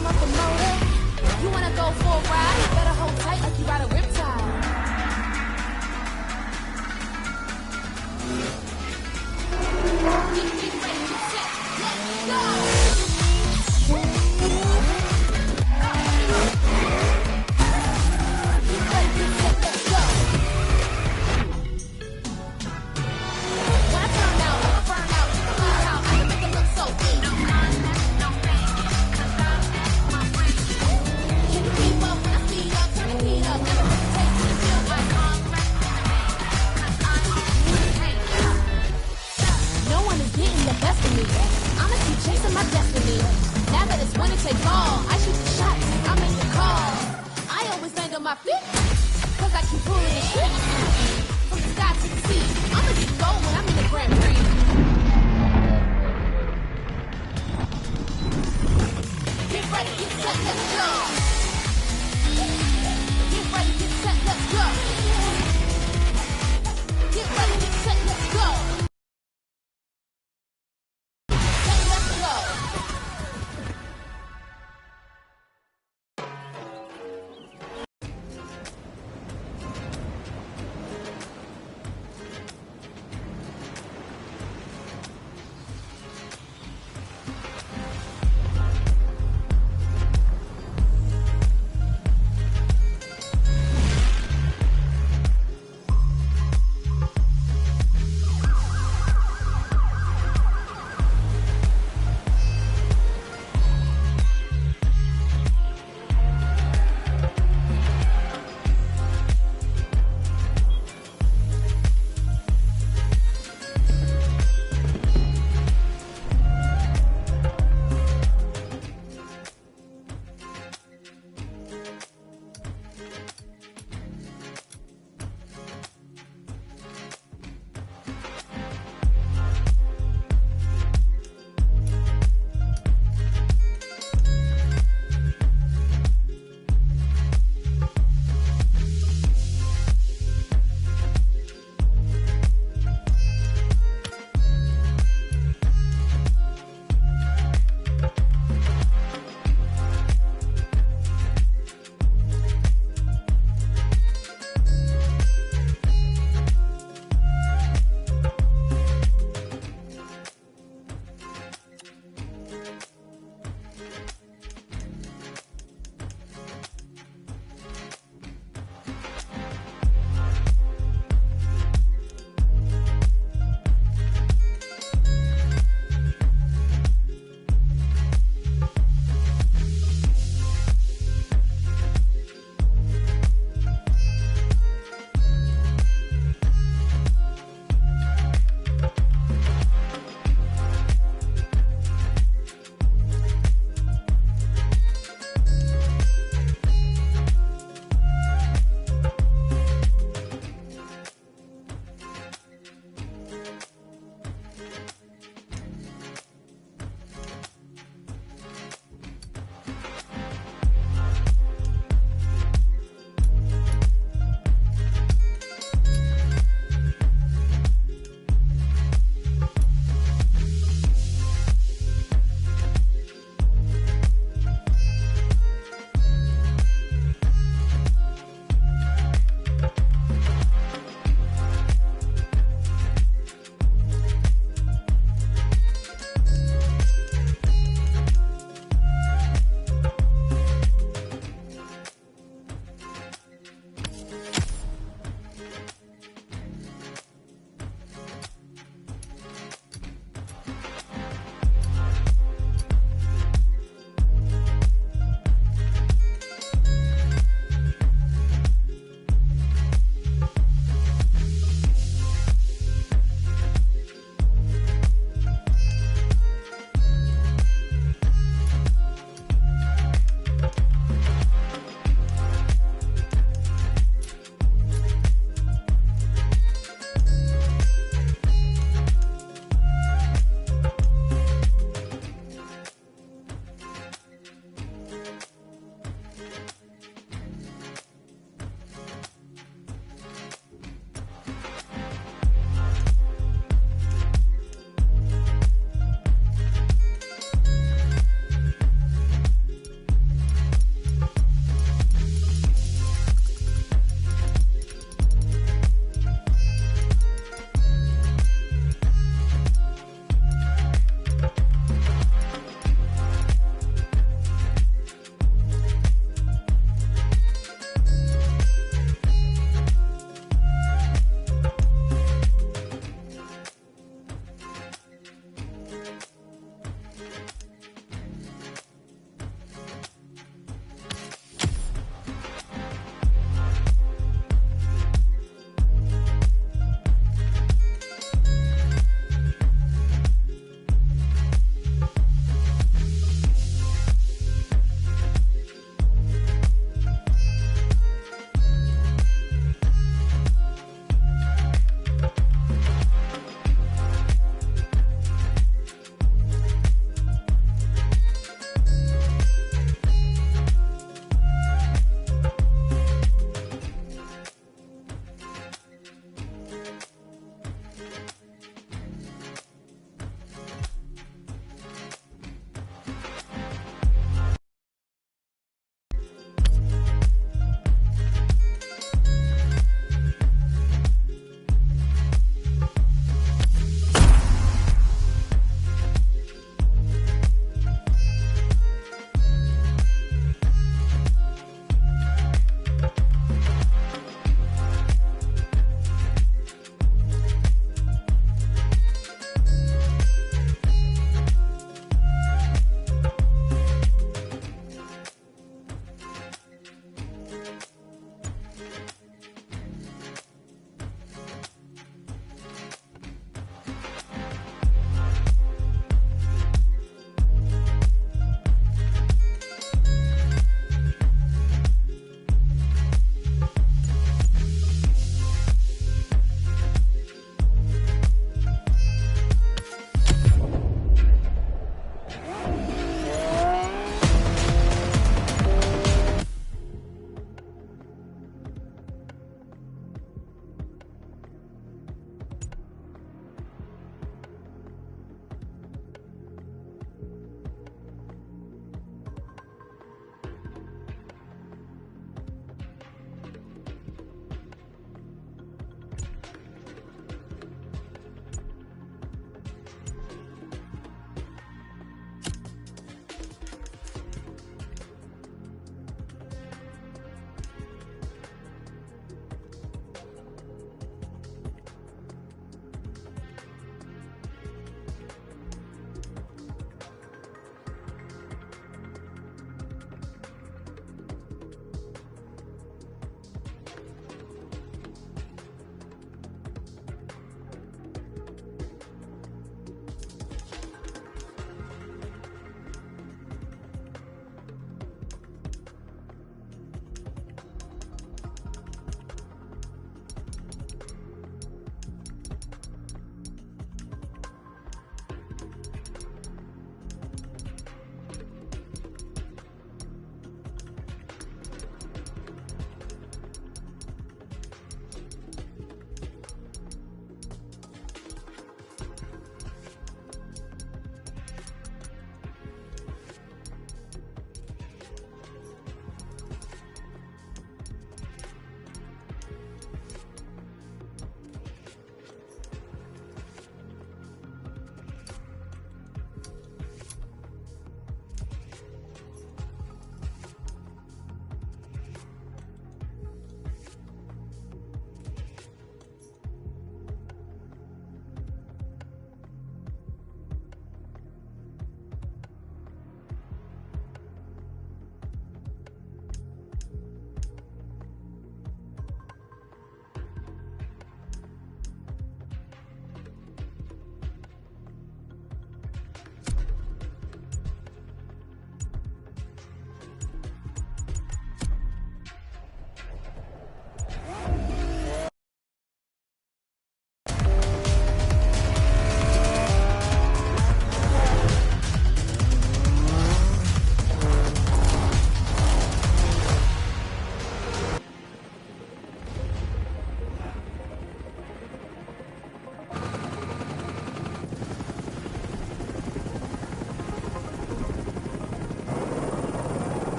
from a promoter. You wanna go for a ride? Better hold tight like you ride a riptide. Get ready, get set, let's go!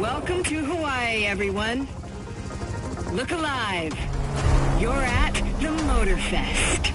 Welcome to Hawaii, everyone. Look alive. You're at the MotorFest.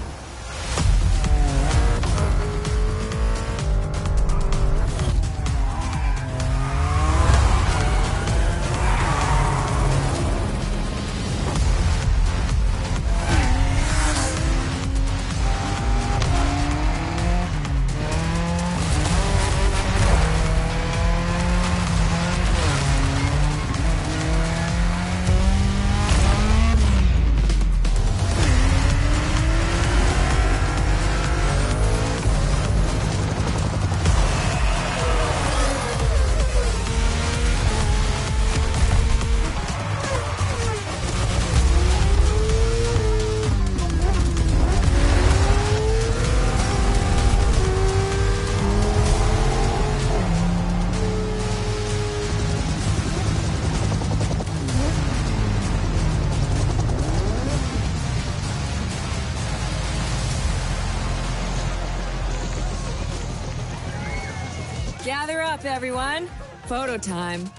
Gather up, everyone. Photo time.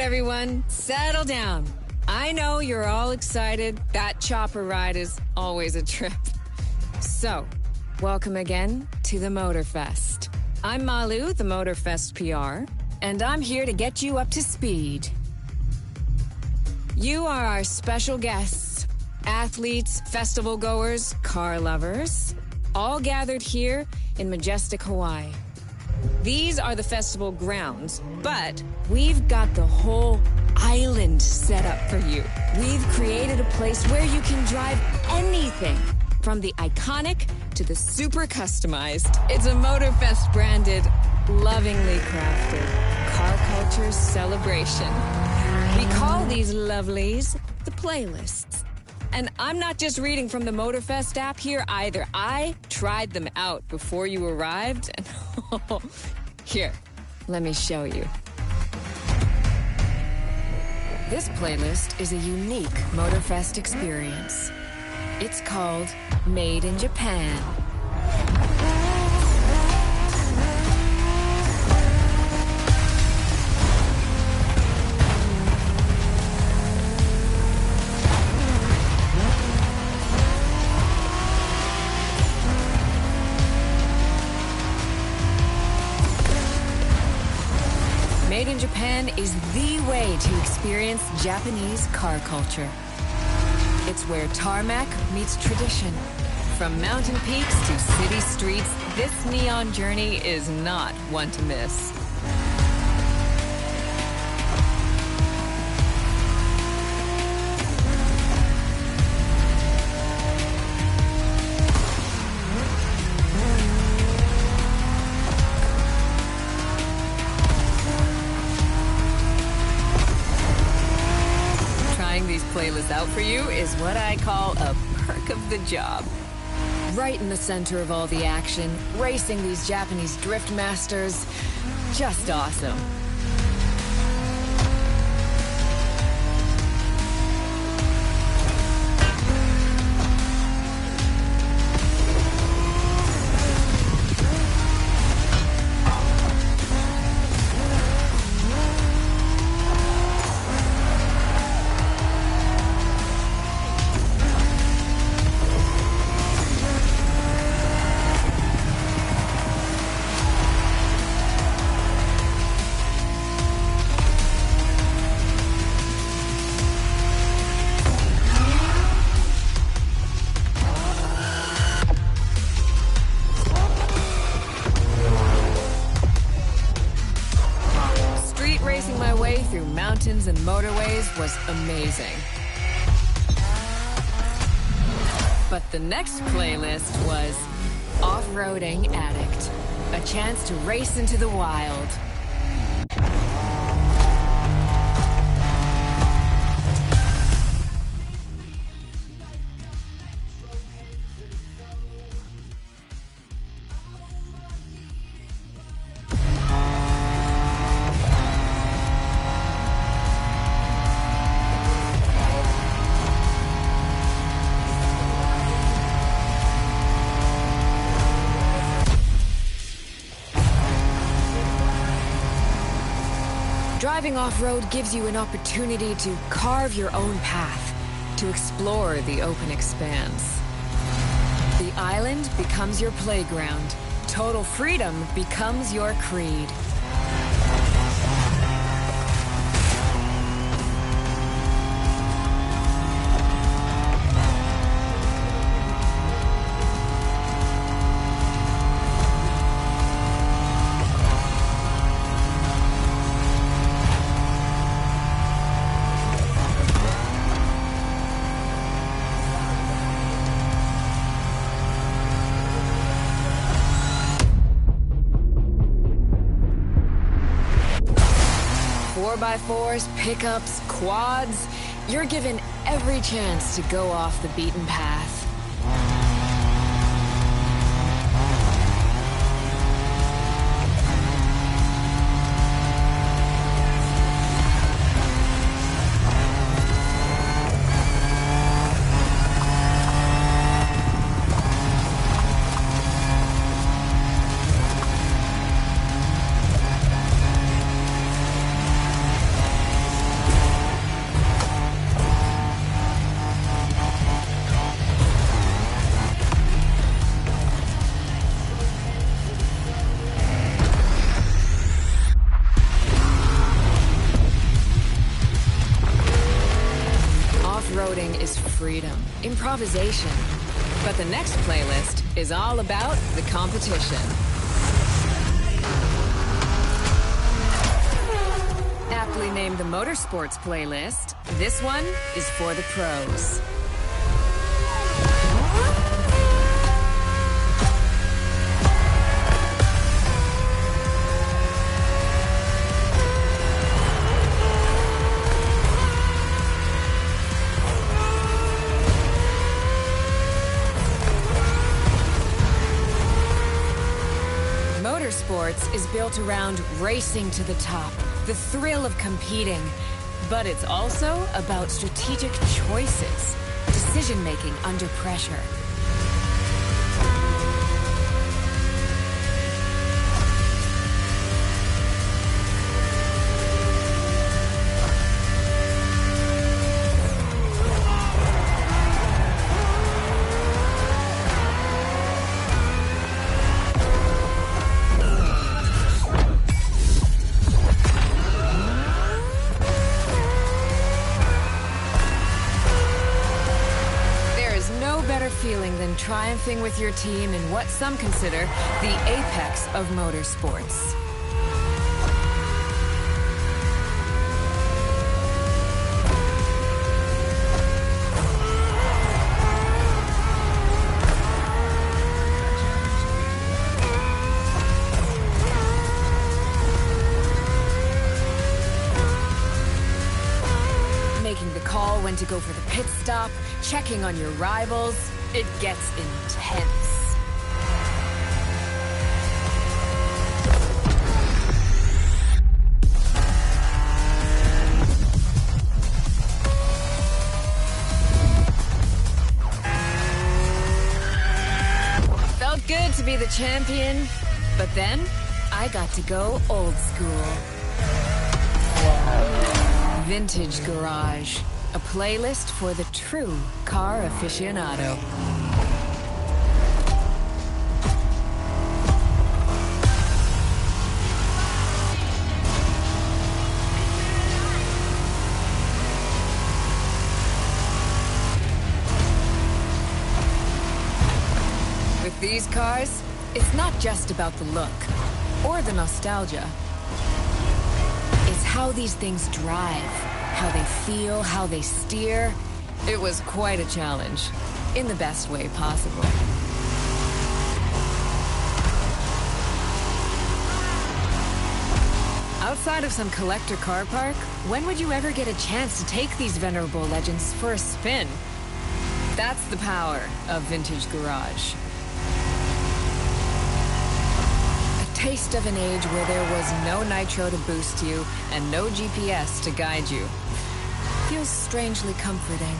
everyone, settle down. I know you're all excited. That chopper ride is always a trip. So, welcome again to the MotorFest. I'm Malu, the MotorFest PR, and I'm here to get you up to speed. You are our special guests, athletes, festival goers, car lovers, all gathered here in majestic Hawaii. These are the festival grounds, but we've got the whole island set up for you. We've created a place where you can drive anything, from the iconic to the super customized. It's a MotorFest branded, lovingly crafted car culture celebration. We call these lovelies the playlists. And I'm not just reading from the MotorFest app here either. I tried them out before you arrived, and here, let me show you. This playlist is a unique MotorFest experience. It's called Made in Japan. Made in Japan is the way to experience Japanese car culture. It's where tarmac meets tradition. From mountain peaks to city streets, this neon journey is not one to miss. Playlist out for you is what I call a perk of the job. Right in the center of all the action, racing these Japanese drift masters, just awesome. Racing my way through mountains and motorways was amazing. But the next playlist was Off-Roading Addict, a chance to race into the wild. Driving off-road gives you an opportunity to carve your own path, to explore the open expanse. The island becomes your playground. Total freedom becomes your creed. By 4x, pickups, quads, you're given every chance to go off the beaten path. improvisation. But the next playlist is all about the competition. Aptly named the Motorsports playlist, this one is for the pros. Motorsports is built around racing to the top, the thrill of competing. But it's also about strategic choices, decision-making under pressure. Feeling than triumphing with your team in what some consider the apex of motorsports. Making the call when to go for the pit stop, checking on your rivals. It gets intense. Felt good to be the champion, but then I got to go old school. Vintage Garage. A playlist for the true car aficionado. With these cars, it's not just about the look or the nostalgia. It's how these things drive. How they feel, how they steer. It was quite a challenge, in the best way possible. Outside of some collector car park, when would you ever get a chance to take these venerable legends for a spin? That's the power of Vintage Garage. Taste of an age where there was no nitro to boost you and no GPS to guide you. Feels strangely comforting.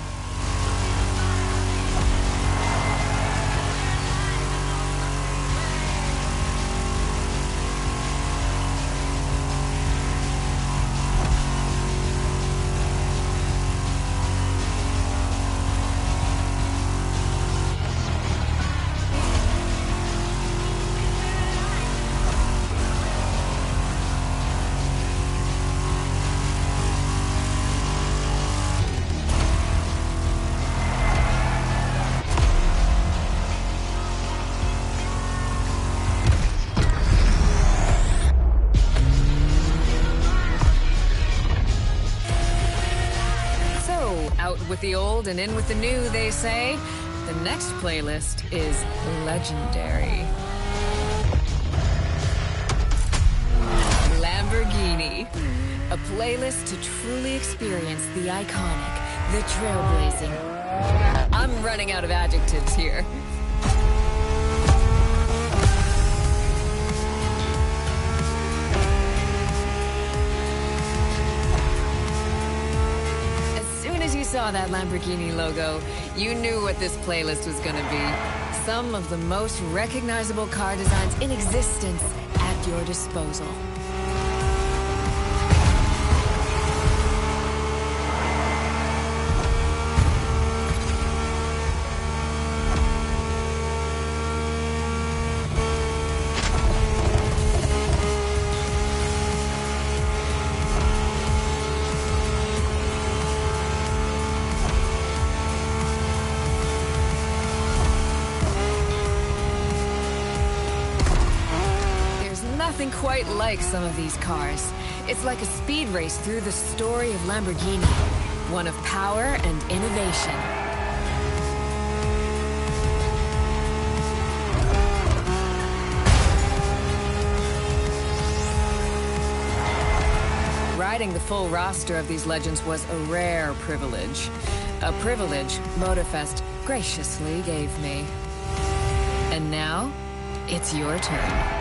Out with the old and in with the new, they say. The next playlist is legendary. Lamborghini. A playlist to truly experience the iconic, the trailblazing. I'm running out of adjectives here. Saw that Lamborghini logo, you knew what this playlist was gonna be. Some of the most recognizable car designs in existence at your disposal. nothing quite like some of these cars. It's like a speed race through the story of Lamborghini. One of power and innovation. Riding the full roster of these legends was a rare privilege. A privilege MotorFest graciously gave me. And now, it's your turn.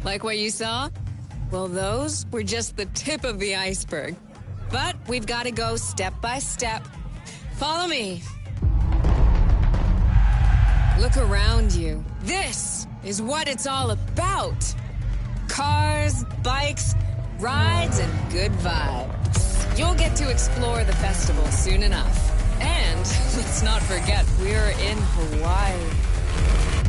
Like what you saw? Well, those were just the tip of the iceberg. But we've got to go step by step. Follow me. Look around you. This is what it's all about. Cars, bikes, rides, and good vibes. You'll get to explore the festival soon enough. And let's not forget, we're in Hawaii.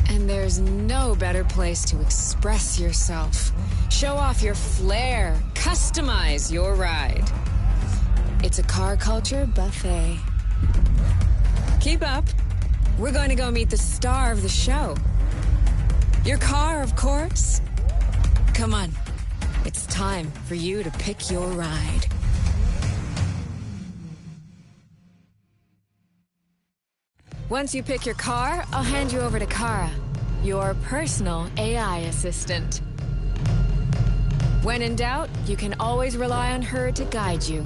And there's no better place to express yourself. Show off your flair. Customize your ride. It's a car culture buffet. Keep up. We're going to go meet the star of the show. Your car, of course. Come on. It's time for you to pick your ride. Once you pick your car, I'll hand you over to Kara, your personal AI assistant. When in doubt, you can always rely on her to guide you.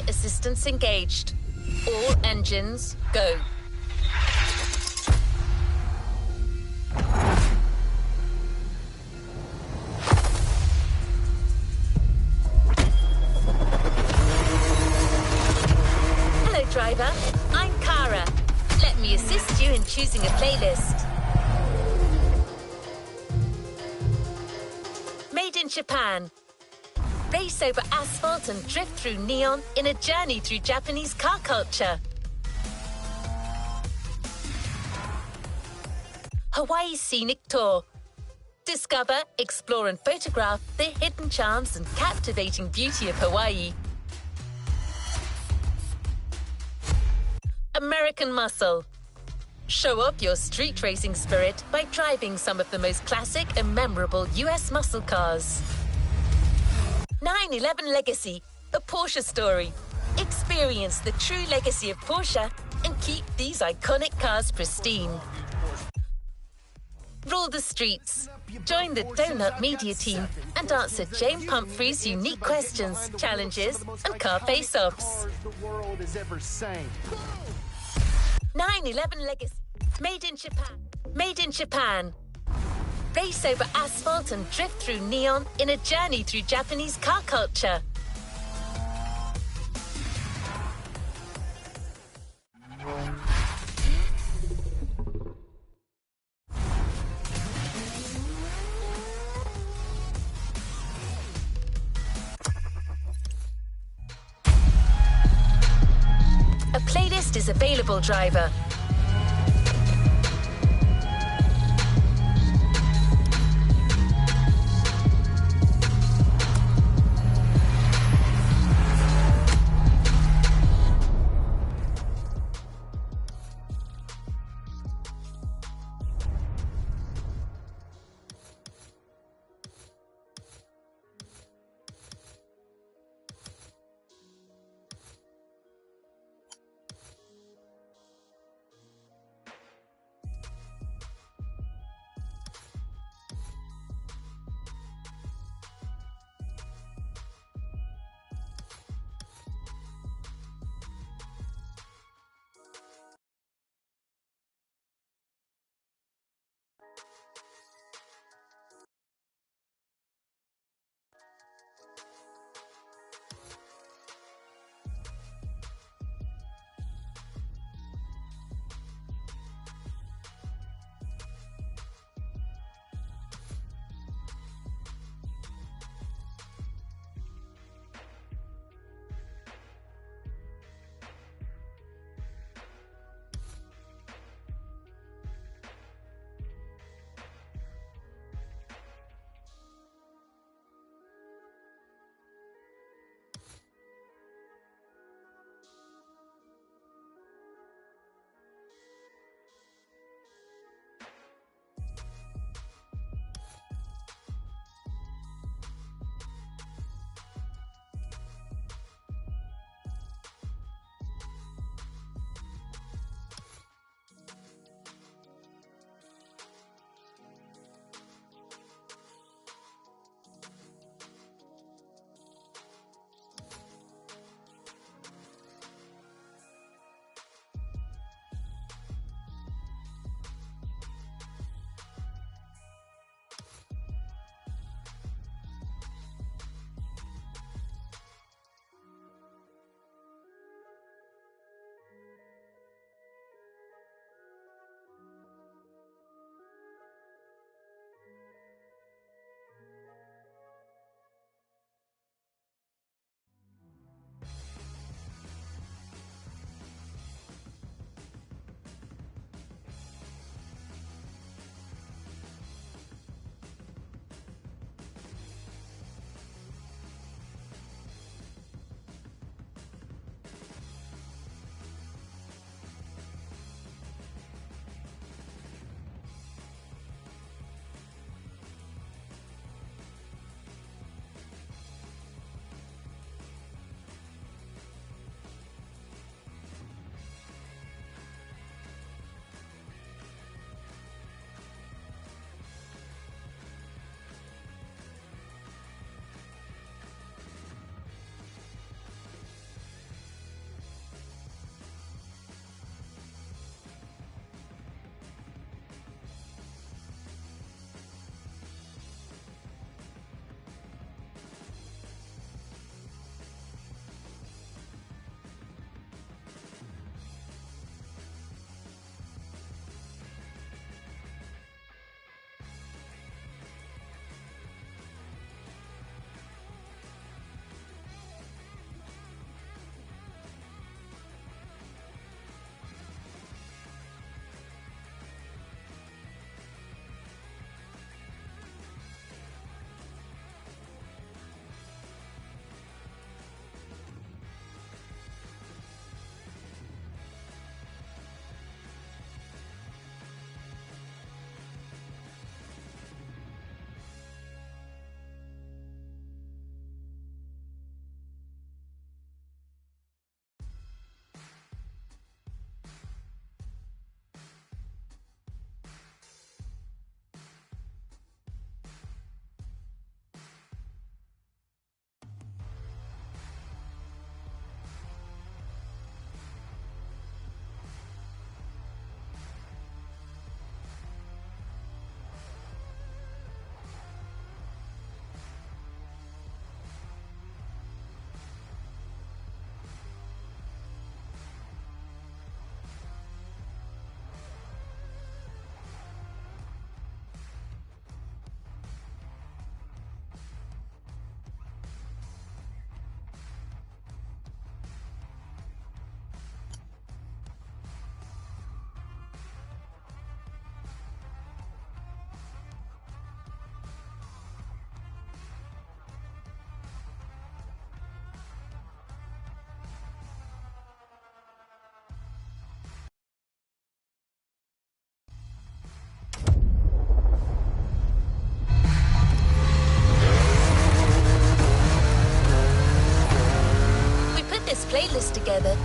Assistance engaged. All engines, go. Hello, driver. I'm Kara. Let me assist you in choosing a playlist. Japan. Race over asphalt and drift through neon in a journey through Japanese car culture. Hawaii Scenic Tour. Discover, explore and photograph the hidden charms and captivating beauty of Hawaii. American Muscle. Show off your street racing spirit by driving some of the most classic and memorable US muscle cars. 911 Legacy, a Porsche story. Experience the true legacy of Porsche and keep these iconic cars pristine. Rule the streets. Join the Donut Media team and answer James Pumphrey's unique questions, challenges, and car face-offs. 911 Legacy. Made in Japan. Made in Japan. Race over asphalt and drift through neon in a journey through Japanese car culture. A playlist is available, driver.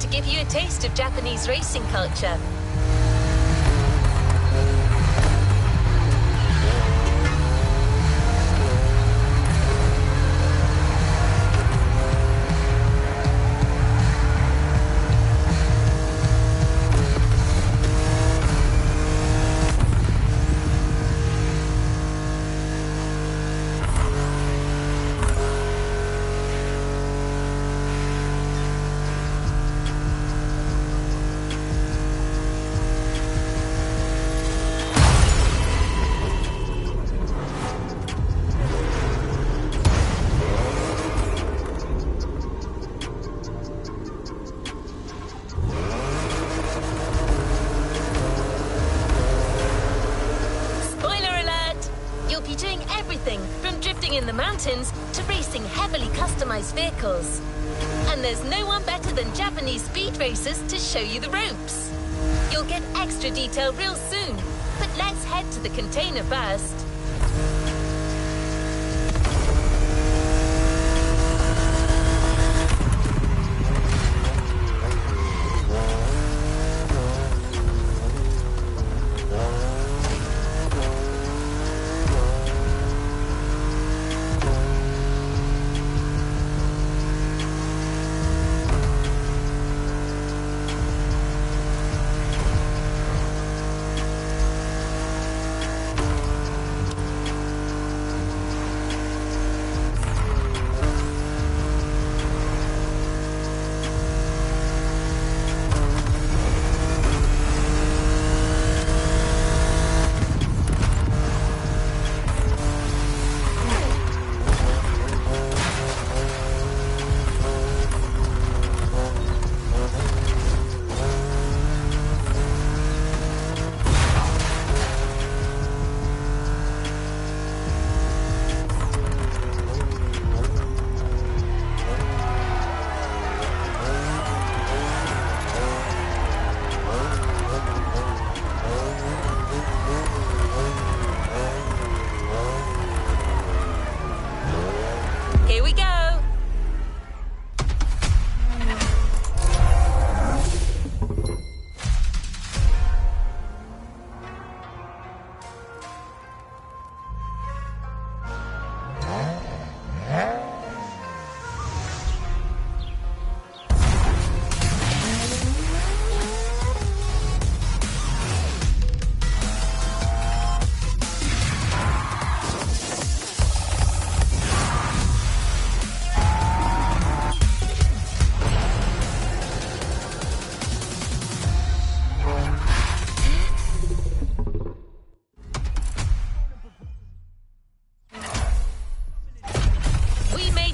to give you a taste of Japanese racing culture. In the mountains to racing heavily customized vehicles. And there's no one better than Japanese speed racers to show you the ropes. You'll get extra detail real soon, but let's head to the container first. Here we go!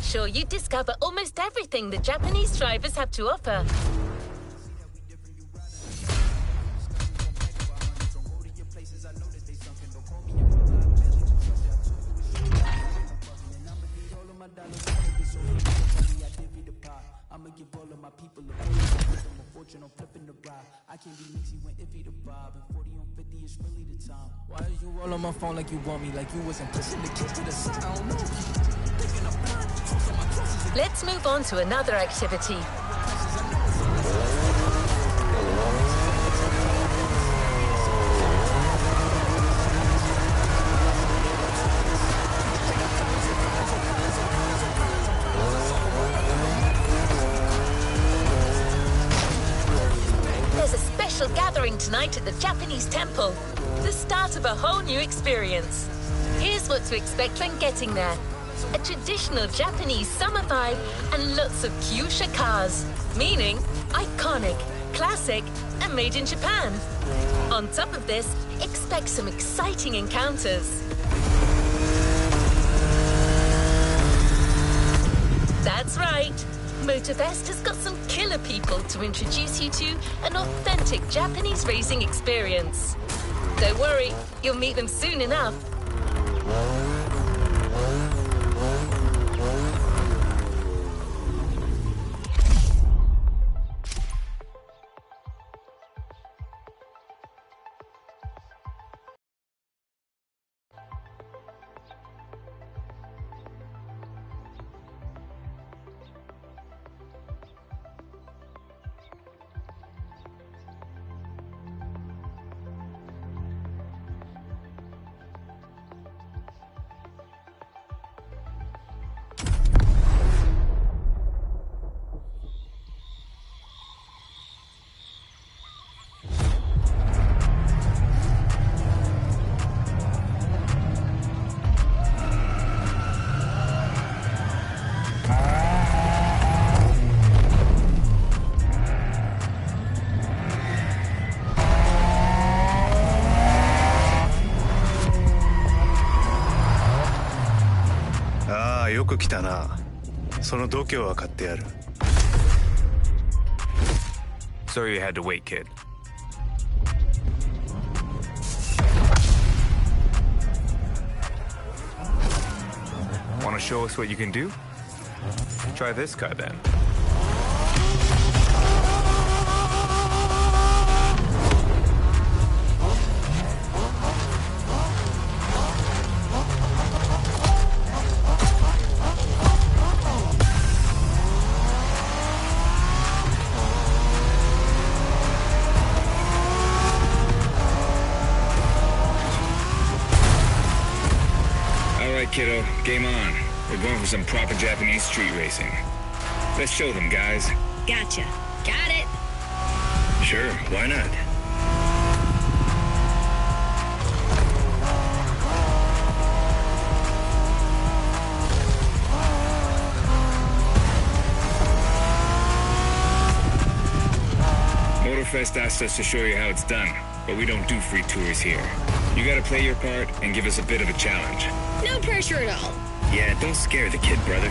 Sure you discover almost everything the Japanese drivers have to offer. Why are you all on my phone like you want me, like you wasn't pushing the kid to the side? I don't know. Let's move on to another activity. There's a special gathering tonight at the Japanese temple. The start of a whole new experience. Here's what to expect when getting there. A traditional Japanese summer vibe and lots of kyusha cars, meaning iconic, classic, and made in Japan. On top of this, expect some exciting encounters. That's right. MotorFest has got some killer people to introduce you to an authentic Japanese racing experience. Don't worry, you'll meet them soon enough. く来たな。その度胸は買ってやる。 Sorry you had to wait, kid. Want to show us what you can do? Try this car then. Kiddo, game on. We're going for some proper Japanese street racing. Let's show them, guys. Gotcha. Got it. Sure, why not? MotorFest asked us to show you how it's done, but we don't do free tours here. You gotta play your part and give us a bit of a challenge. No pressure at all. Yeah, don't scare the kid, brother.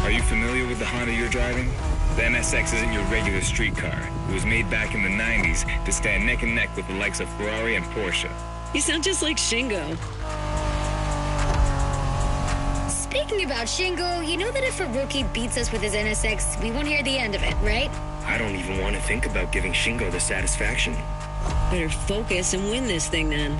Are you familiar with the Honda you're driving? The NSX isn't your regular street car. It was made back in the 90s to stand neck and neck with the likes of Ferrari and Porsche. You sound just like Shingo. Speaking about Shingo, you know that if a rookie beats us with his NSX, we won't hear the end of it, right? I don't even want to think about giving Shingo the satisfaction. Better focus and win this thing then.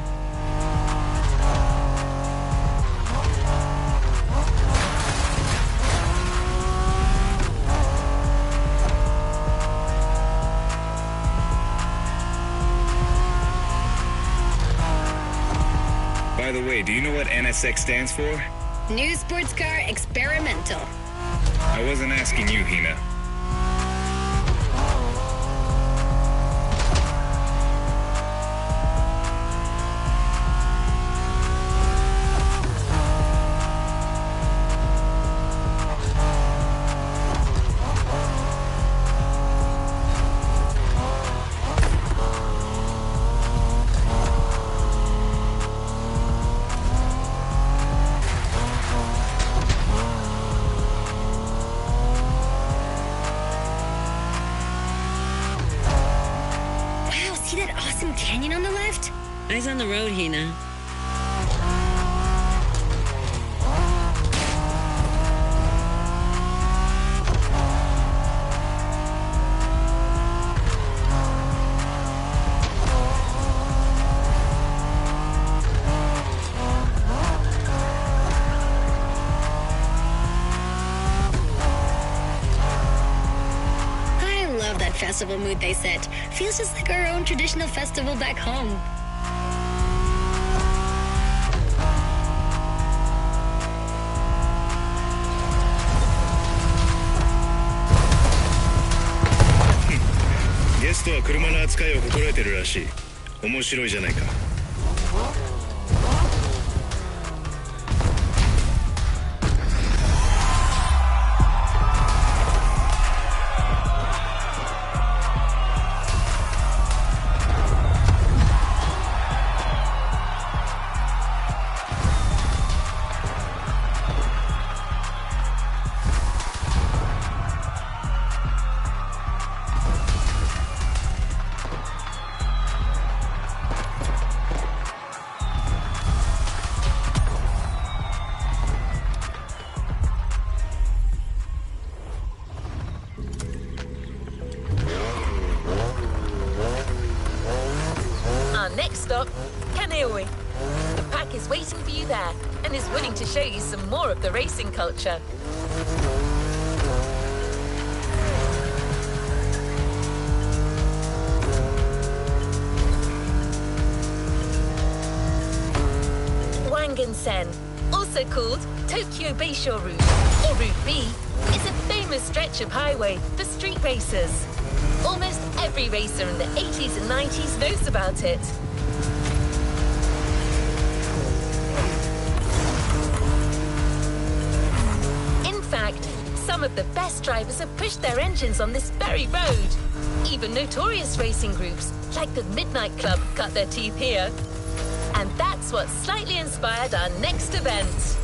By the way, do you know what NSX stands for? New sports car experimental. I wasn't asking you, Hina. See that awesome canyon on the left? Eyes on the road, Hina. Festival mood they set. Feels just like our own traditional festival back home. Guest は車の扱いを心得てるらしい。面白いじゃないか。Next stop, Kaneohe. The pack is waiting for you there and is willing to show you some more of the racing culture. Wangan-sen, also called Tokyo Bayshore Route, or Route B, is a famous stretch of highway for street racers. Almost every racer in the 80s and 90s knows about it. In fact, Some of the best drivers have pushed their engines on this very road. Even notorious racing groups, like the Midnight Club, cut their teeth here. And that's what slightly inspired our next event.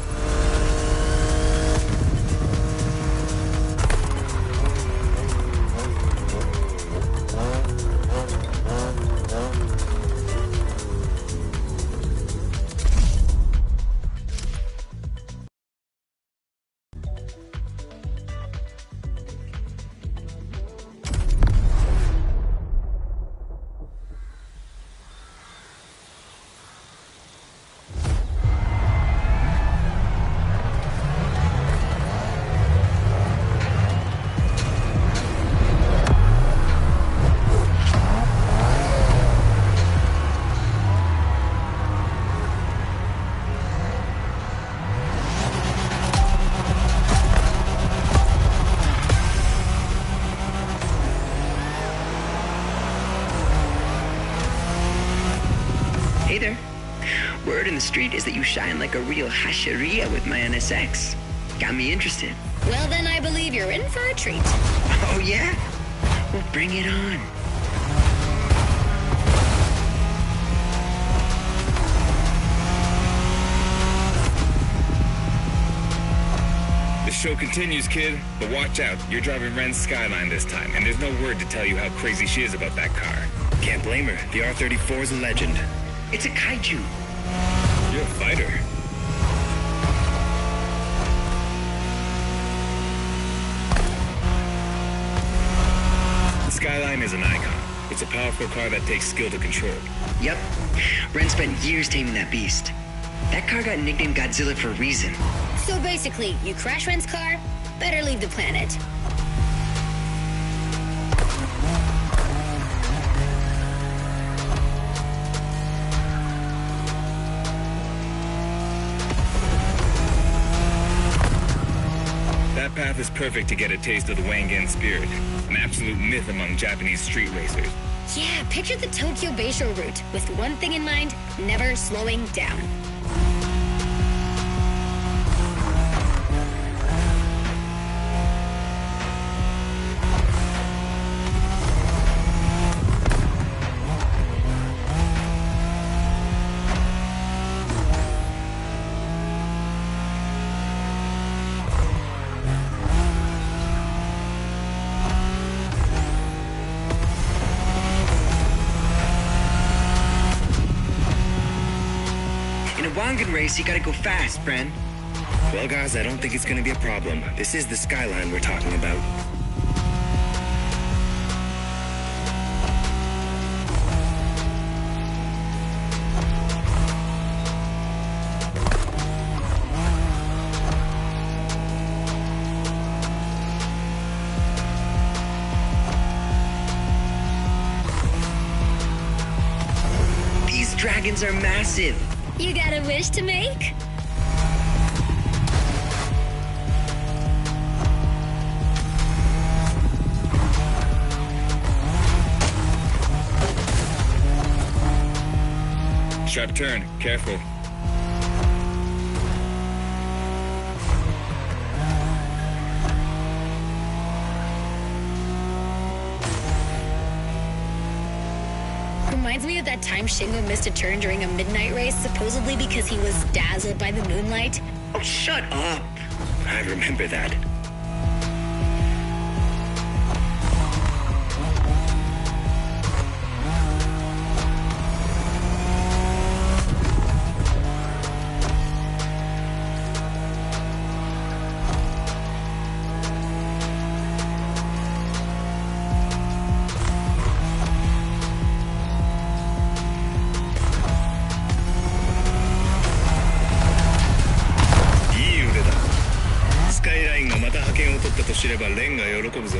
Hey there. Word in the street is that you shine like a real hasheria with my NSX. Got me interested. Well, then I believe you're in for a treat. Oh, yeah? Well, bring it on. The show continues, kid, but watch out. You're driving Ren's Skyline this time, and there's no word to tell you how crazy she is about that car. Can't blame her. The R34 is a legend. It's a kaiju. You're a fighter. The Skyline is an icon. It's a powerful car that takes skill to control. Yep. Ren spent years taming that beast. That car got nicknamed Godzilla for a reason. So basically, you crash Ren's car, better leave the planet. That path is perfect to get a taste of the Wangan spirit, an absolute myth among Japanese street racers. Yeah, picture the Tokyo Bayshore route, with one thing in mind, never slowing down. In a Wangan race, you gotta go fast, Bren. Well, guys, I don't think it's gonna be a problem. This is the Skyline we're talking about. These dragons are massive. You got a wish to make? Sharp turn, careful. Reminds me of that time Shingo missed a turn during a midnight race, supposedly because he was dazzled by the moonlight. Oh, shut up. I remember that.いい腕だ。スカイラインがまた覇権を取ったと知ればレンが喜ぶぞ。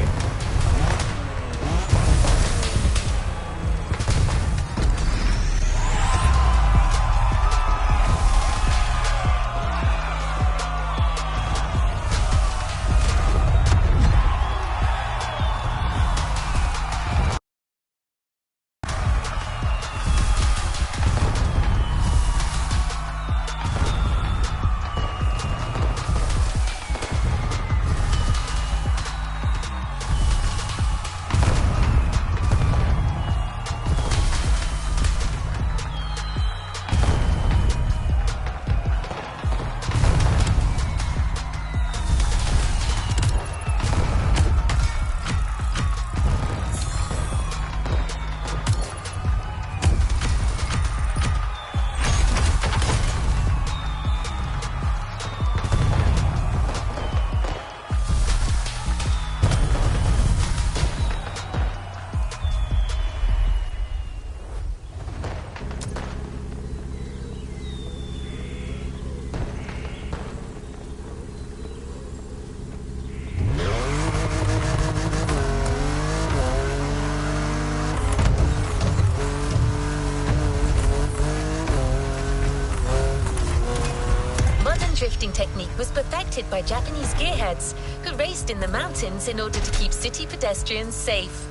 technique was perfected by Japanese gearheads who raced in the mountains in order to keep city pedestrians safe.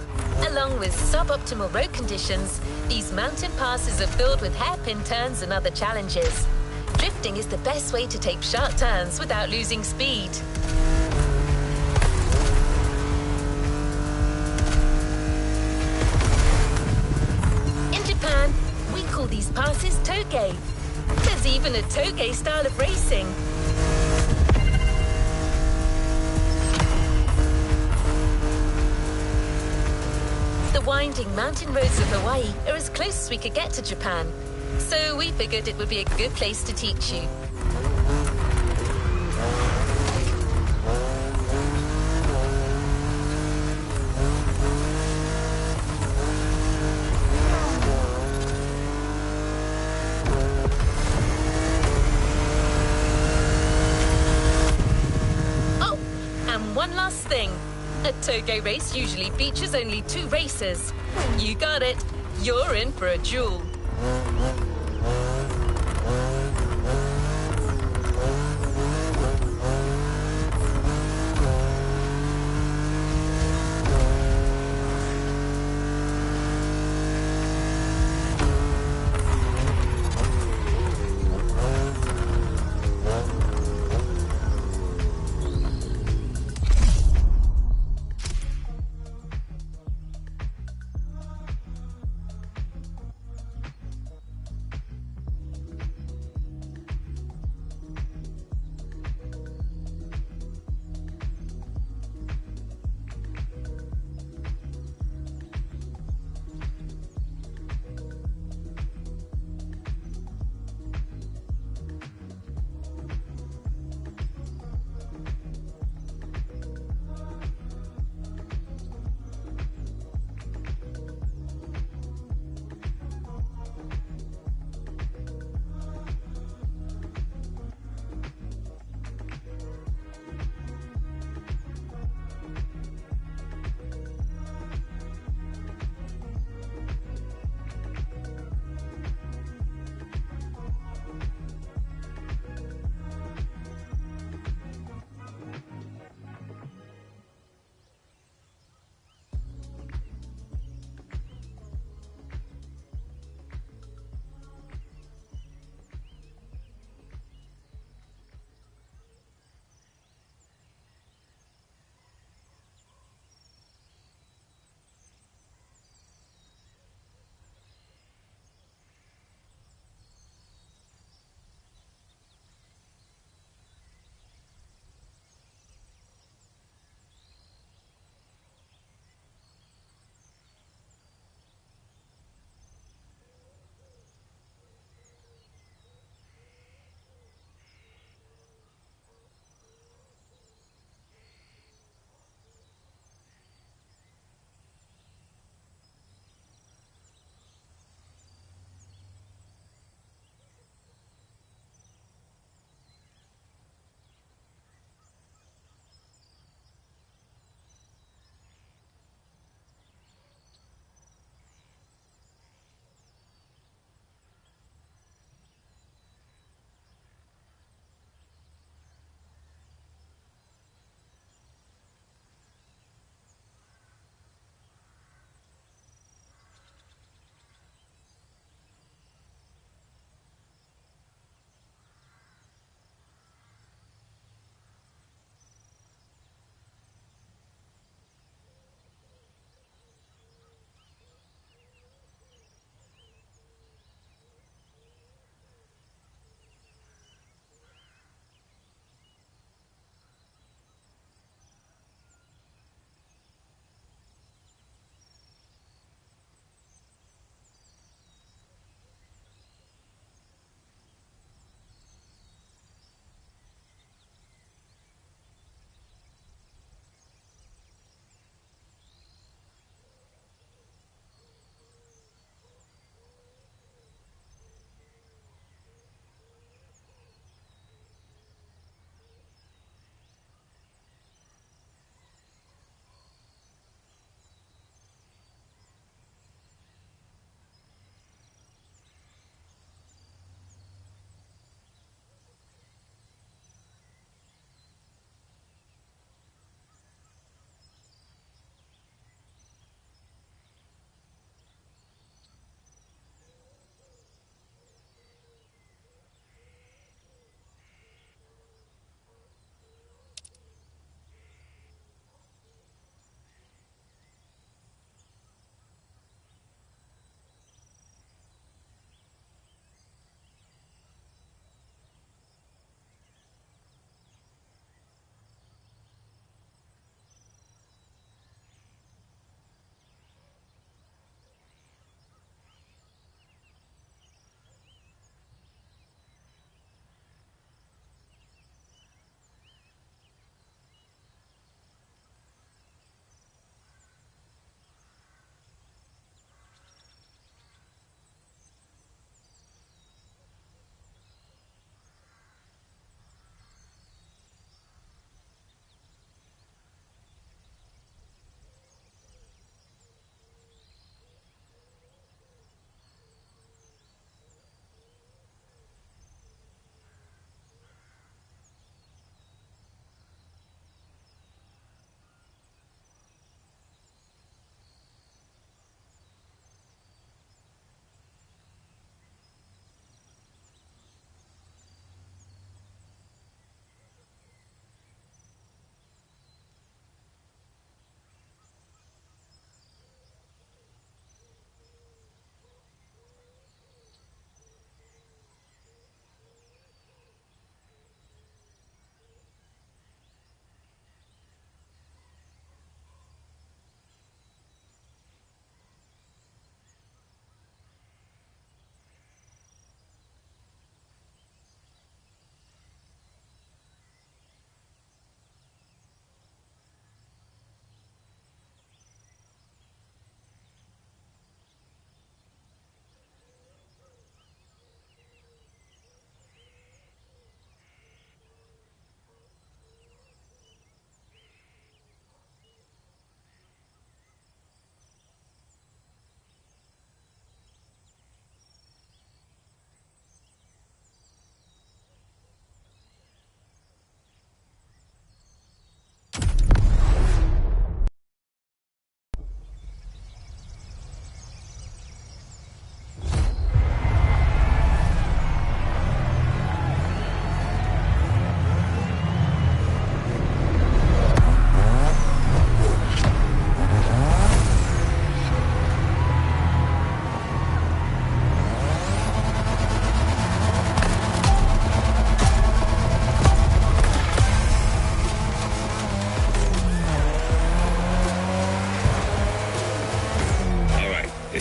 Along with suboptimal road conditions, these mountain passes are filled with hairpin turns and other challenges. Drifting is the best way to take sharp turns without losing speed. In Japan, we call these passes toge. There's even a toge style of racing. The winding mountain roads of Hawaii are as close as we could get to Japan, so we figured it would be a good place to teach you. Oh, and one last thing. A toge race usually features only 2 racers. You got it. You're in for a duel.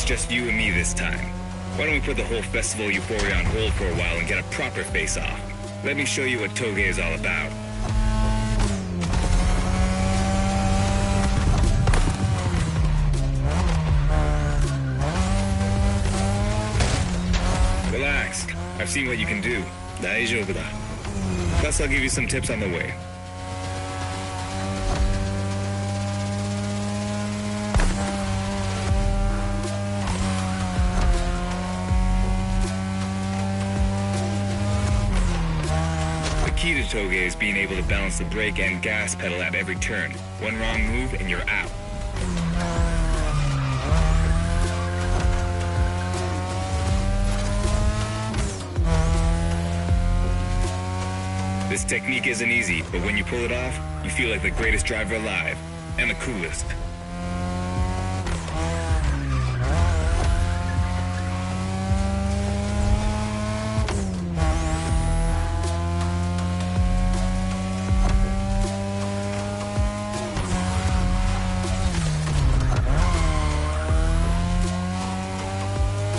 it's just you and me this time. Why don't we put the whole festival euphoria on hold for a while and get a proper face-off? Let me show you what Toge is all about. Relax. I've seen what you can do. 大丈夫だ. Plus, I'll give you some tips on the way. The key to Toge is being able to balance the brake and gas pedal at every turn. One wrong move and you're out. This technique isn't easy, but when you pull it off, you feel like the greatest driver alive, and the coolest.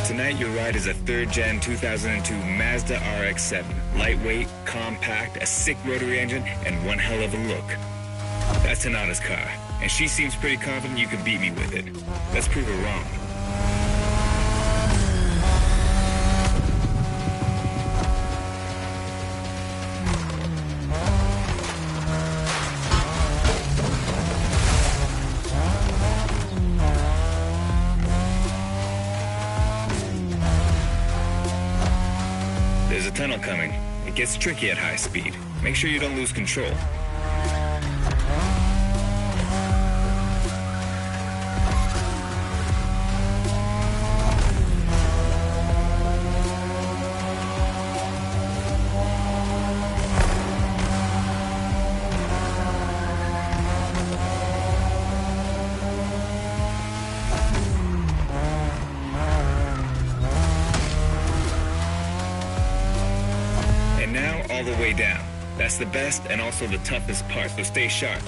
Tonight, your ride is a third-gen 2002 Mazda RX-7. Lightweight, compact, a sick rotary engine, and one hell of a look. That's Hinata's car, and she seems pretty confident you can beat me with it. Let's prove her wrong. There's a tunnel coming. It gets tricky at high speed. Make sure you don't lose control. All the way down. That's the best and also the toughest part, so stay sharp.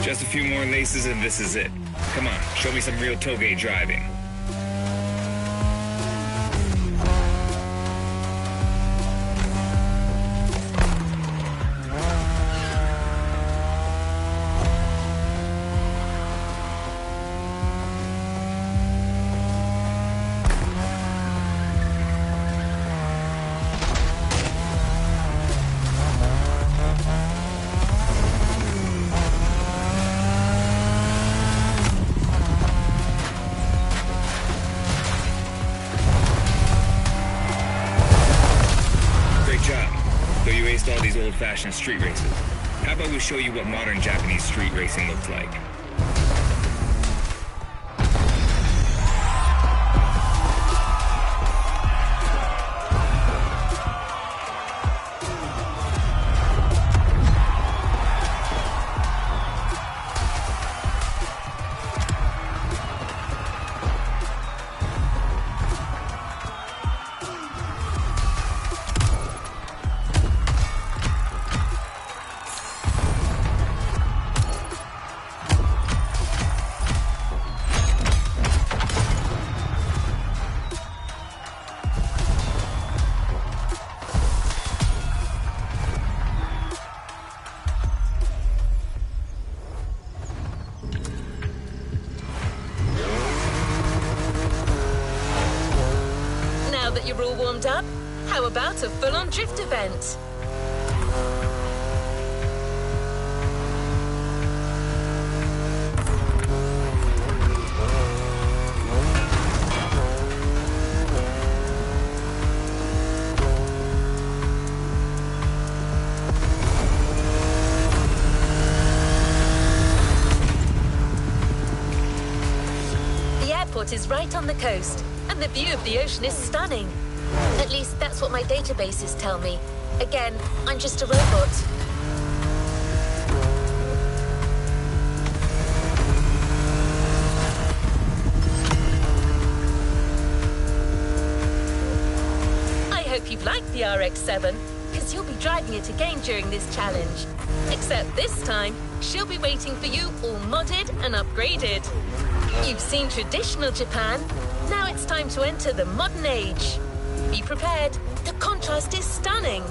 Just a few more laces and this is it. Come on, show me some real Toge driving. So you aced all these old-fashioned street races. How about we show you what modern Japanese street racing looks like? Now that you're all warmed up, how about a full-on drift event? spot is right on the coast, and the view of the ocean is stunning. At least that's what my databases tell me. Again, I'm just a robot. I hope you've liked the RX-7, because you'll be driving it again during this challenge. Except this time, she'll be waiting for you all modded and upgraded. You've seen traditional Japan, now it's time to enter the modern age. Be prepared, the contrast is stunning.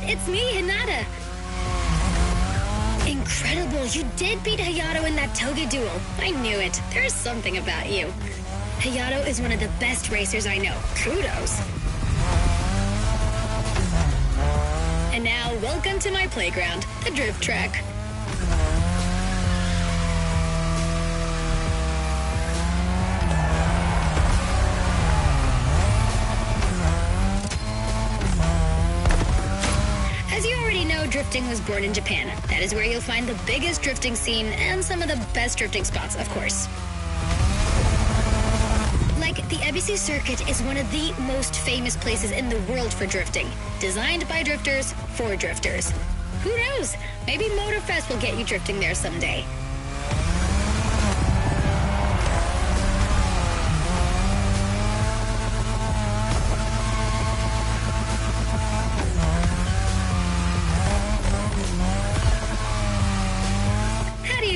It's me, Hinata. Incredible, you did beat Hayato in that toga duel. I knew it. There's something about you. Hayato is one of the best racers I know. Kudos. And now, welcome to my playground, the drift track. Drifting was born in Japan. That is where you'll find the biggest drifting scene and some of the best drifting spots, of course. Like, the Ebisu Circuit is one of the most famous places in the world for drifting. Designed by drifters, for drifters. Who knows? Maybe MotorFest will get you drifting there someday.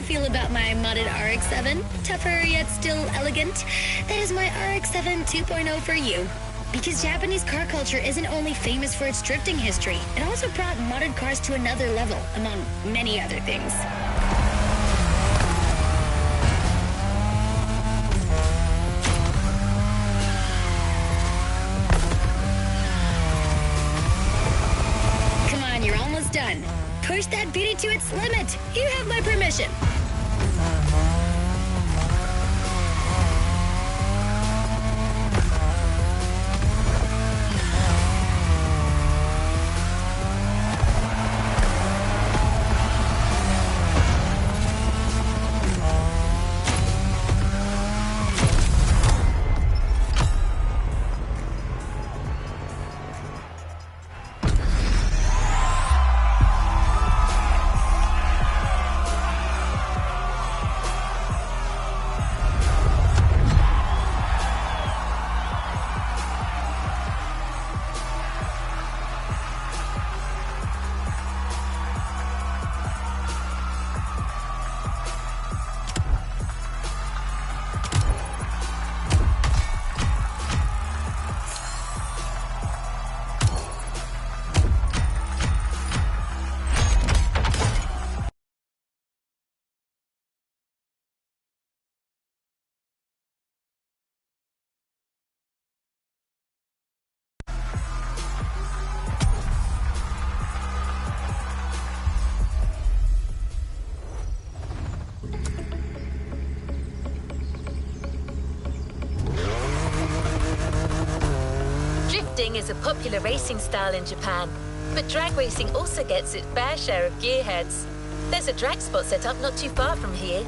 Feel about my modded RX-7? Tougher yet still elegant? That is my RX-7 2.0 for you. Because Japanese car culture isn't only famous for its drifting history, it also brought modded cars to another level, among many other things. Come on, you're almost done. Push that beauty to its limit. You have my permission. Drifting is a popular racing style in Japan, but drag racing also gets its fair share of gearheads. There's a drag spot set up not too far from here.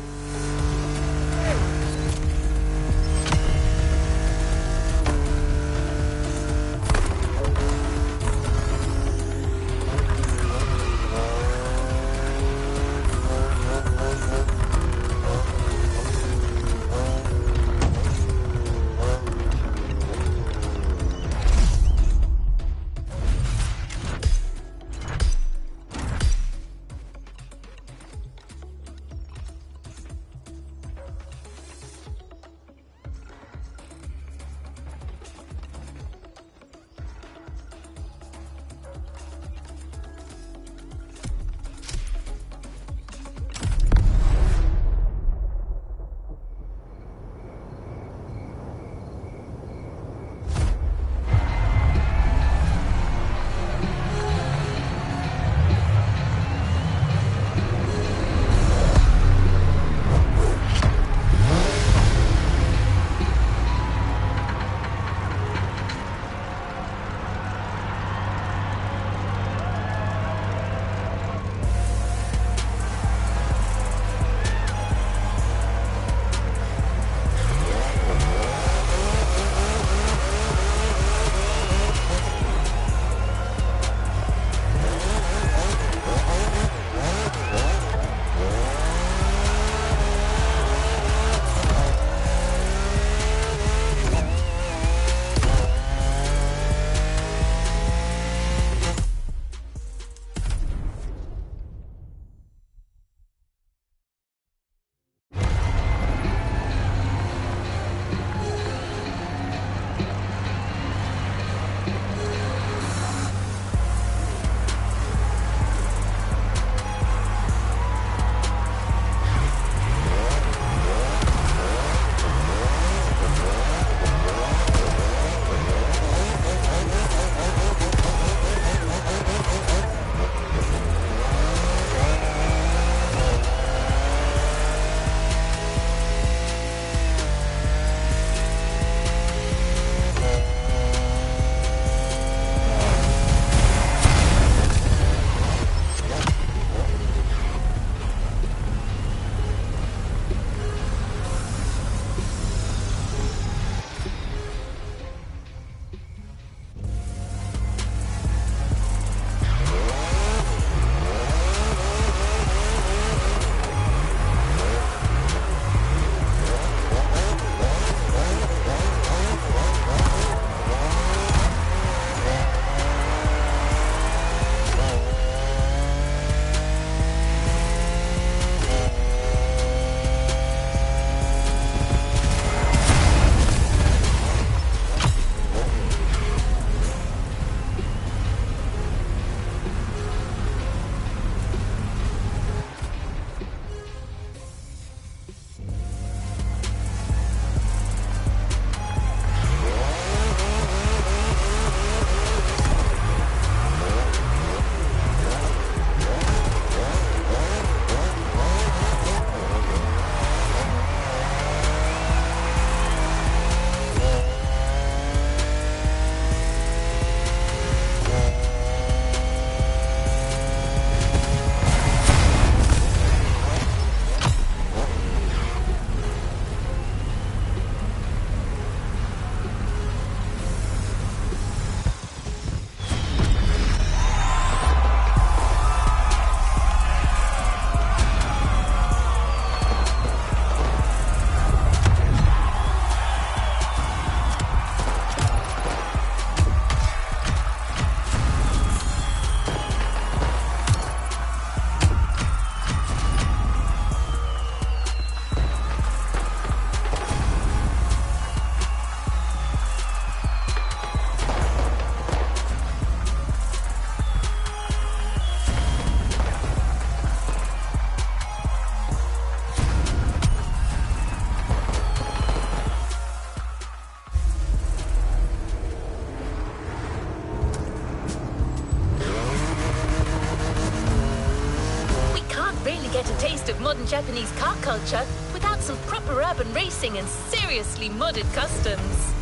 Japanese car culture without some proper urban racing and seriously modded customs.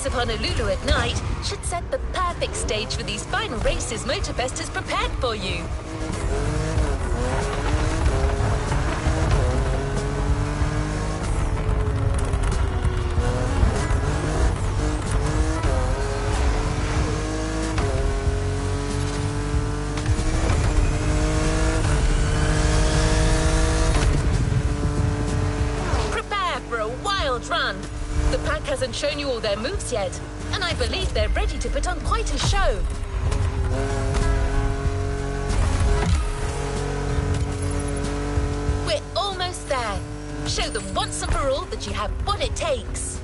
streets of Honolulu at night should set the perfect stage for these final races MotorFest has prepared for you. Run. The pack hasn't shown you all their moves yet, and I believe they're ready to put on quite a show. We're almost there. Show them once and for all that you have what it takes.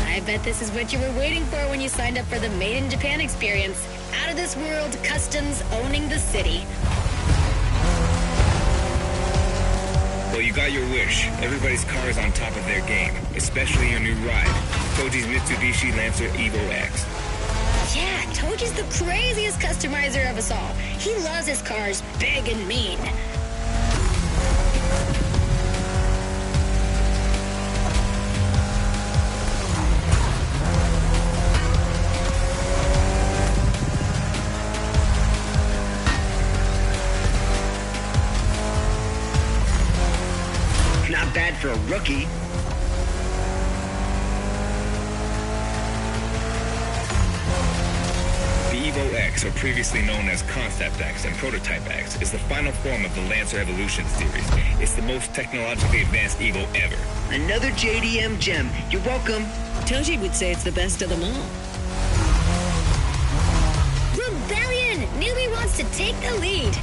I bet this is what you were waiting for when you signed up for the Made in Japan experience. Out of this world customs owning the city. Well, you got your wish. Everybody's car is on top of their game, especially your new ride, Toji's Mitsubishi Lancer Evo X. Yeah, Toji's the craziest customizer of us all. He loves his cars big and mean. Not bad for a rookie. The Evo X, or previously known as Concept X and Prototype X, is the final form of the Lancer Evolution series. It's the most technologically advanced Evo ever. Another JDM gem. You're welcome. Toji would say it's the best of them all. Rebellion! Newbie wants to take the lead.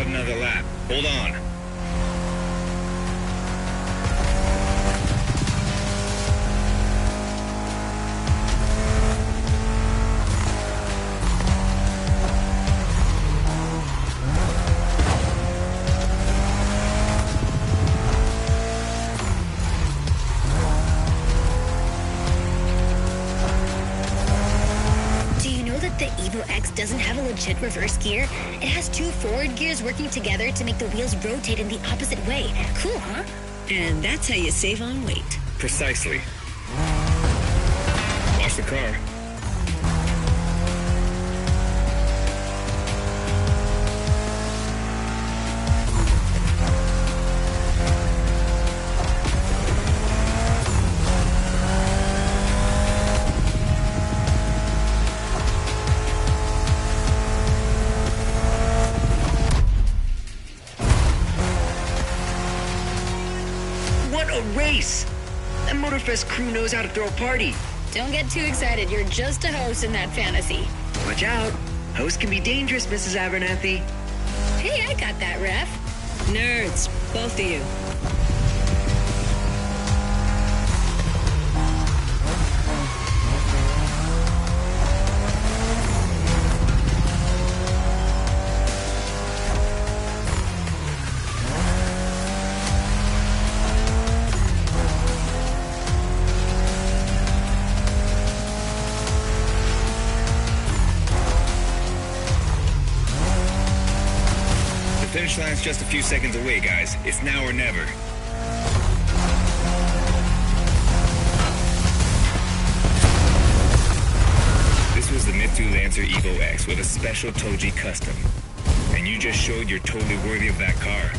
Another lap. Hold on. The Evo X doesn't have a legit reverse gear. It has two forward gears working together to make the wheels rotate in the opposite way. Cool, huh? And that's how you save on weight. Precisely. Watch the car. What a race! That MotorFest crew knows how to throw a party. Don't get too excited. You're just a host in that fantasy. Watch out. Hosts can be dangerous, Mrs. Abernathy. Hey, I got that, ref. Nerds, both of you. finish line's just a few seconds away, guys. It's now or never. This was the Mitsu Lancer Evo X with a special Toji custom. And you just showed you're totally worthy of that car.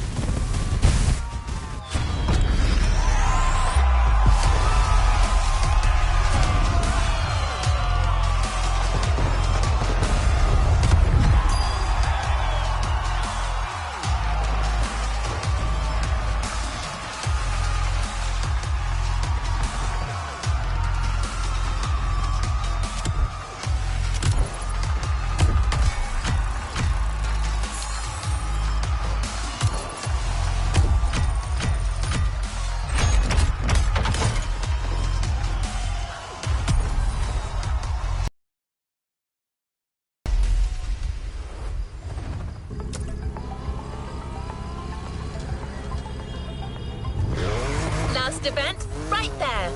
Last event, right there.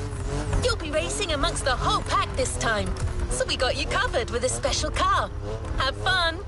You'll be racing amongst the whole pack this time. So we got you covered with a special car. Have fun.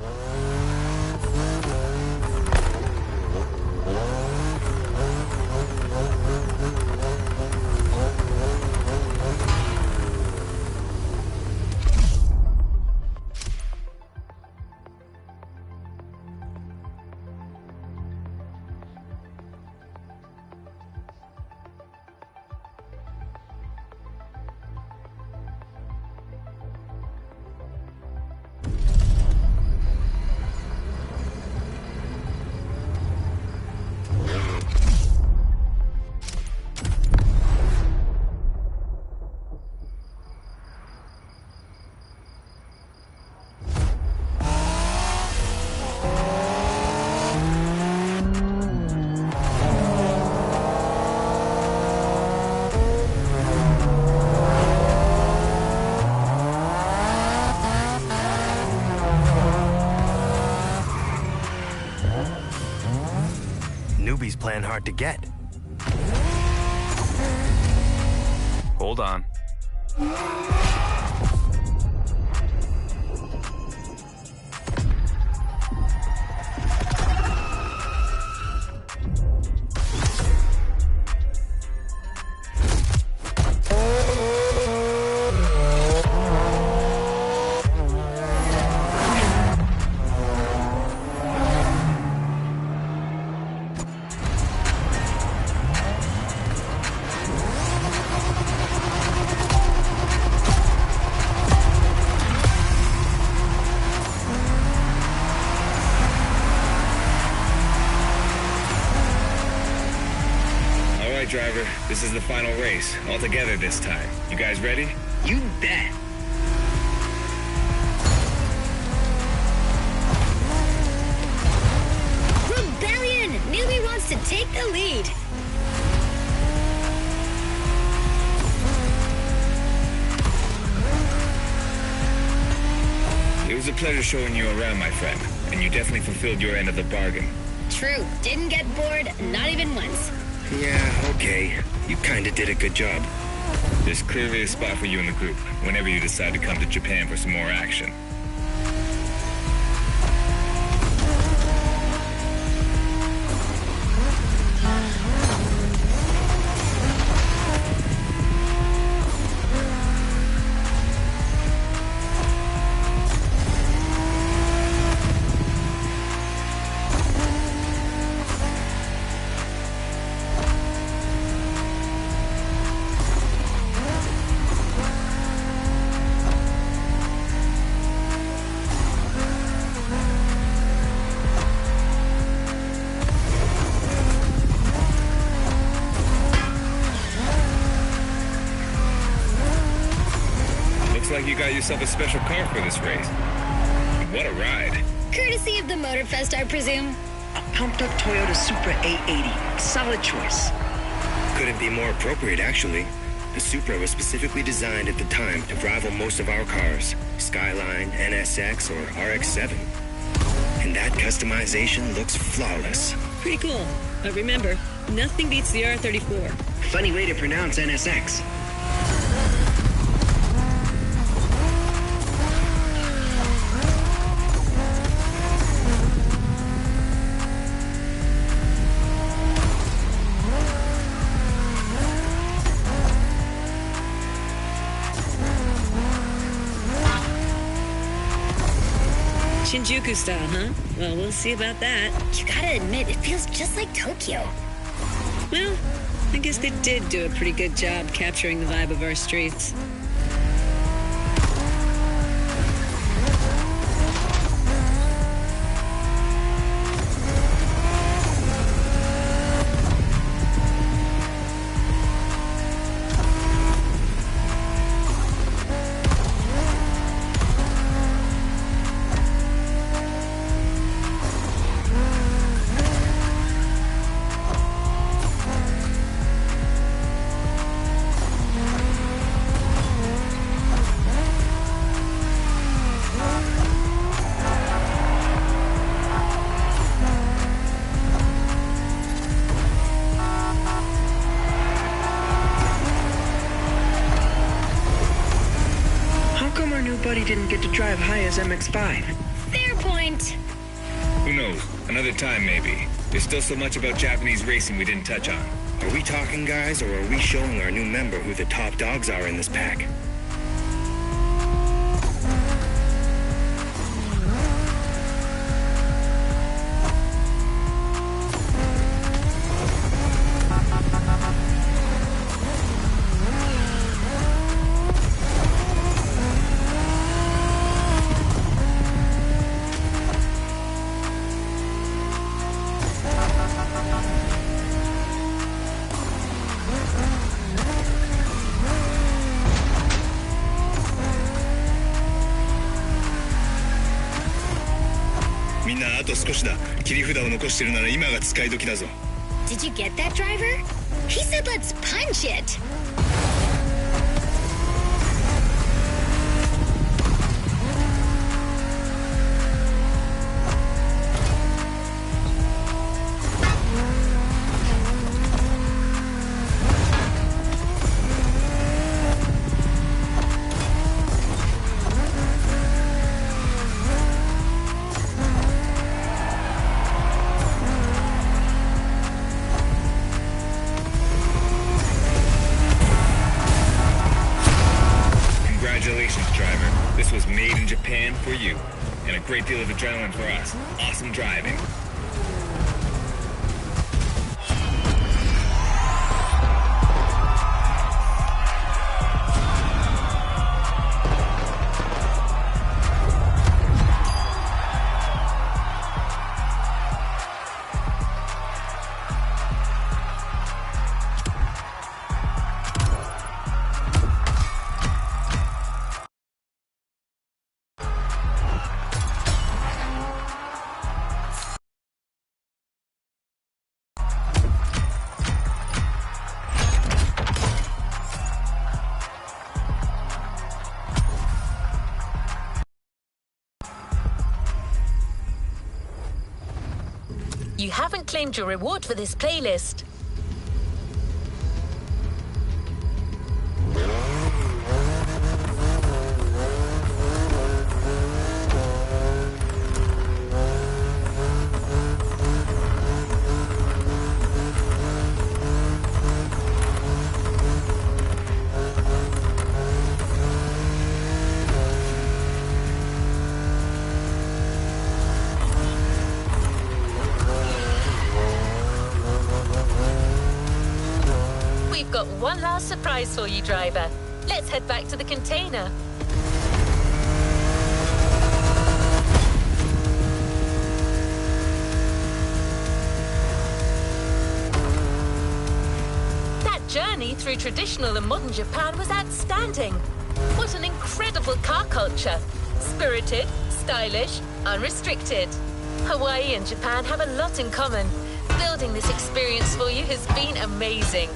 Newbies playing hard to get. Hold on. Driver, this is the final race, all together this time. You guys ready? You bet. Rebellion! Newbie wants to take the lead. It was a pleasure showing you around, my friend, and you definitely fulfilled your end of the bargain. True. Didn't get bored, not even once. Yeah, okay. You kinda did a good job. There's clearly a spot for you in the group, whenever you decide to come to Japan for some more action. Looks like you got yourself a special car for this race. What a ride. Courtesy of the MotorFest, I presume. A pumped-up Toyota Supra 880. Solid choice. Couldn't be more appropriate, actually. The Supra was specifically designed at the time to rival most of our cars. Skyline, NSX, or RX-7. And that customization looks flawless. Pretty cool. But remember, nothing beats the R34. Funny way to pronounce NSX. Shinjuku style, huh? Well, we'll see about that. You gotta admit, it feels just like Tokyo. Well, I guess they did do a pretty good job capturing the vibe of our streets. Buddy didn't get to drive high as MX-5. Fair point. Who knows? Another time, maybe. There's still so much about Japanese racing we didn't touch on. Are we talking, guys, or are we showing our new member who the top dogs are in this pack? Did you get that, driver? He said let's punch it. Congratulations, driver. This was made in Japan for you. And a great deal of adrenaline for us. Awesome driving. You haven't claimed your reward for this playlist. We've got one last surprise for you, driver. Let's head back to the container. That journey through traditional and modern Japan was outstanding. What an incredible car culture. Spirited, stylish, unrestricted. Hawaii and Japan have a lot in common. Building this experience for you has been amazing.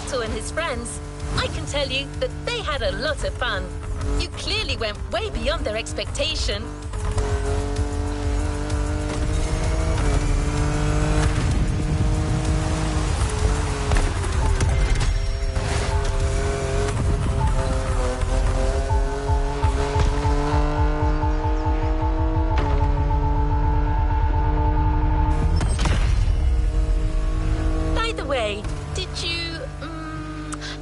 director and his friends, I can tell you that they had a lot of fun. You clearly went way beyond their expectation.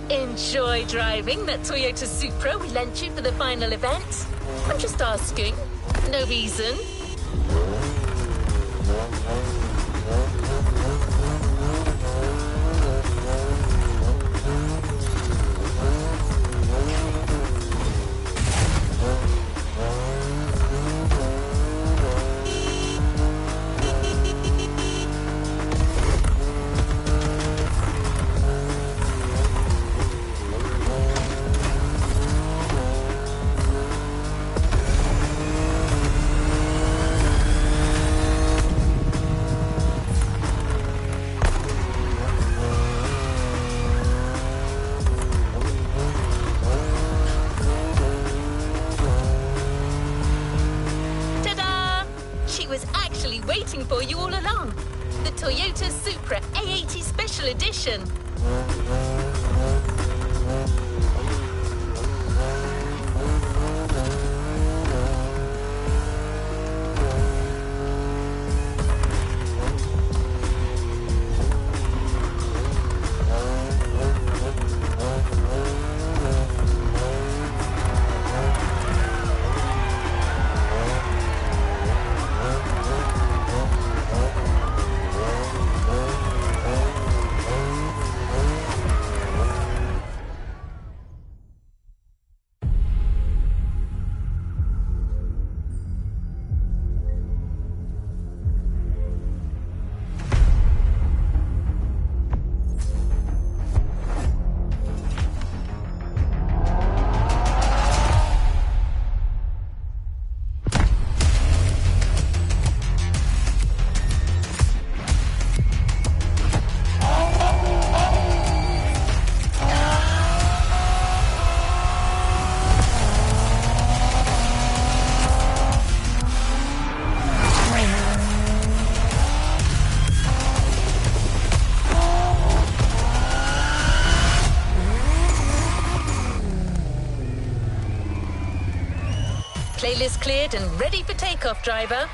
Enjoy driving that Toyota Supra we lent you for the final event? I'm just asking. No reason. Waiting for you all along. The Toyota Supra A80 Special Edition. Playlist cleared and ready for takeoff, driver.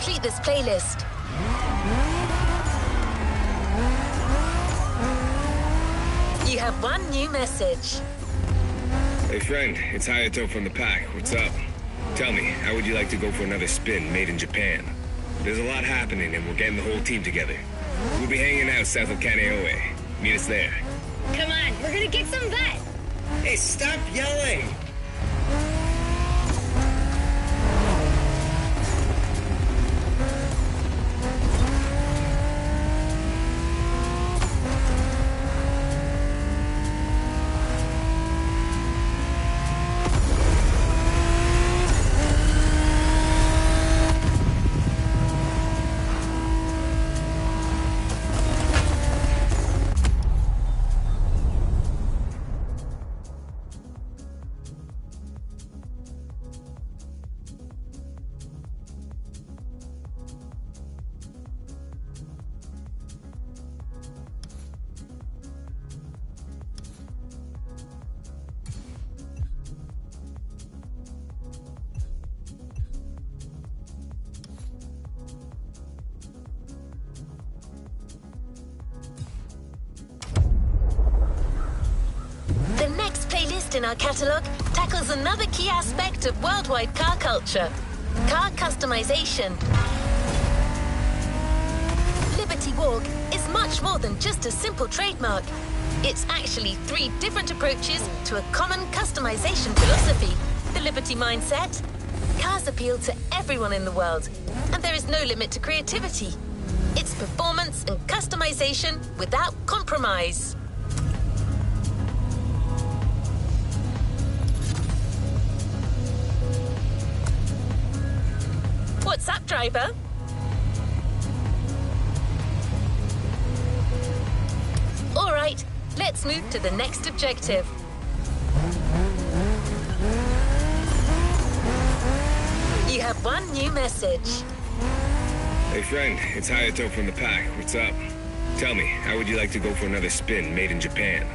complete this playlist. You have one new message. Hey friend, it's Hayato from the pack. What's up? Tell me, how would you like to go for another spin made in Japan? There's a lot happening and we're getting the whole team together. We'll be hanging out south of Kaneohe. Meet us there. Come on, we're gonna kick some butt. Hey, stop yelling! The next playlist in our catalogue tackles another key aspect of worldwide car culture: car customization. Liberty Walk is much more than just a simple trademark. It's actually 3 different approaches to a common customization philosophy: the Liberty mindset. Cars appeal to everyone in the world, and there is no limit to creativity. It's performance and customization without compromise. What's up, driver? All right, let's move to the next objective. You have one new message. Hey friend, it's Hayato from the pack. What's up? Tell me, how would you like to go for another spin made in Japan?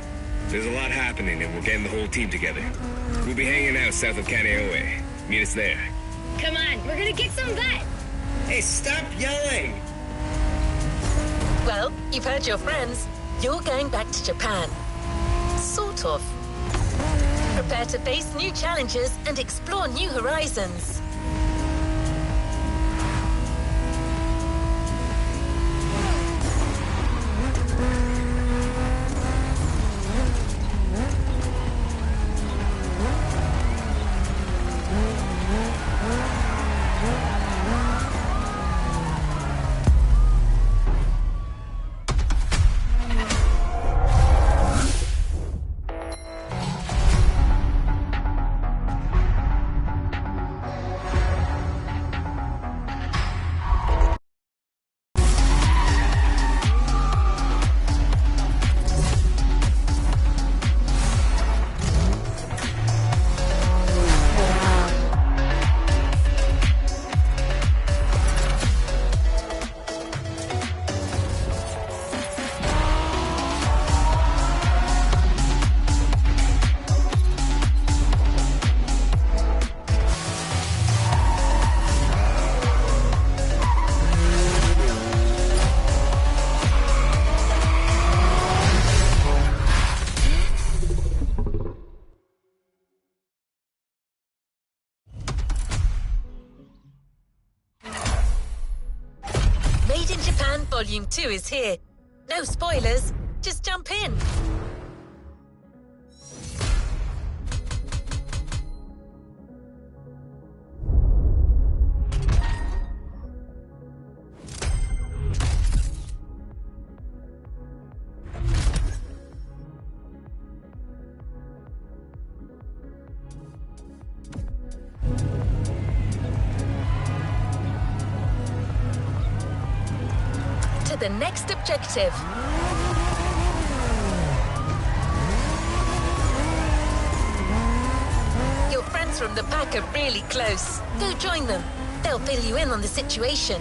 There's a lot happening and we're getting the whole team together. We'll be hanging out south of Kaneohe. Meet us there. Come on, we're gonna kick some butt. Hey, stop yelling! Well, you've heard your friends. You're going back to Japan. Sort of. Prepare to face new challenges and explore new horizons. Made in Japan Volume 2 is here. No spoilers, just jump in. To the next objective. Your friends from the pack are really close. Go join them. They'll fill you in on the situation.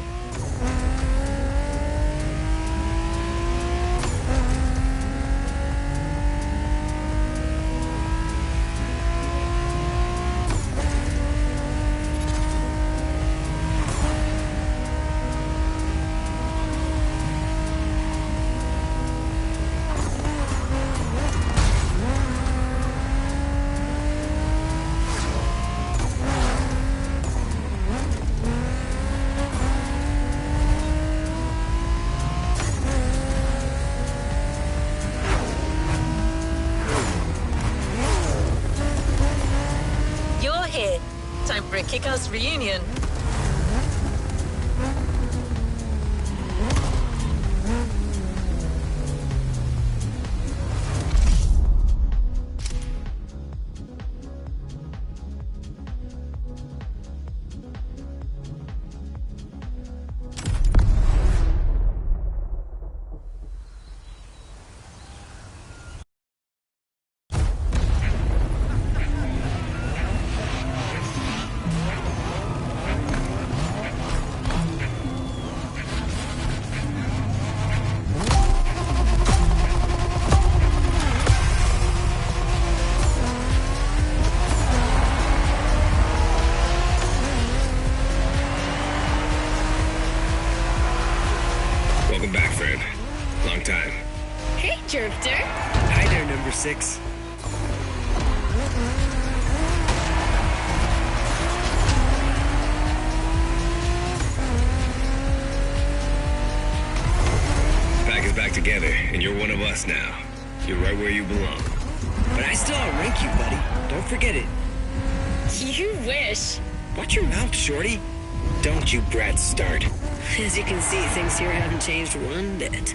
time for a kick-ass reunion. Welcome back, friend. Long time. Hey, Drifter. Hi there, number 6. Pack is back together, and you're one of us now. You're right where you belong. But I still outrank you, buddy. Don't forget it. You wish. Watch your mouth, shorty. Don't you brats start. As you can see, things here haven't changed one bit.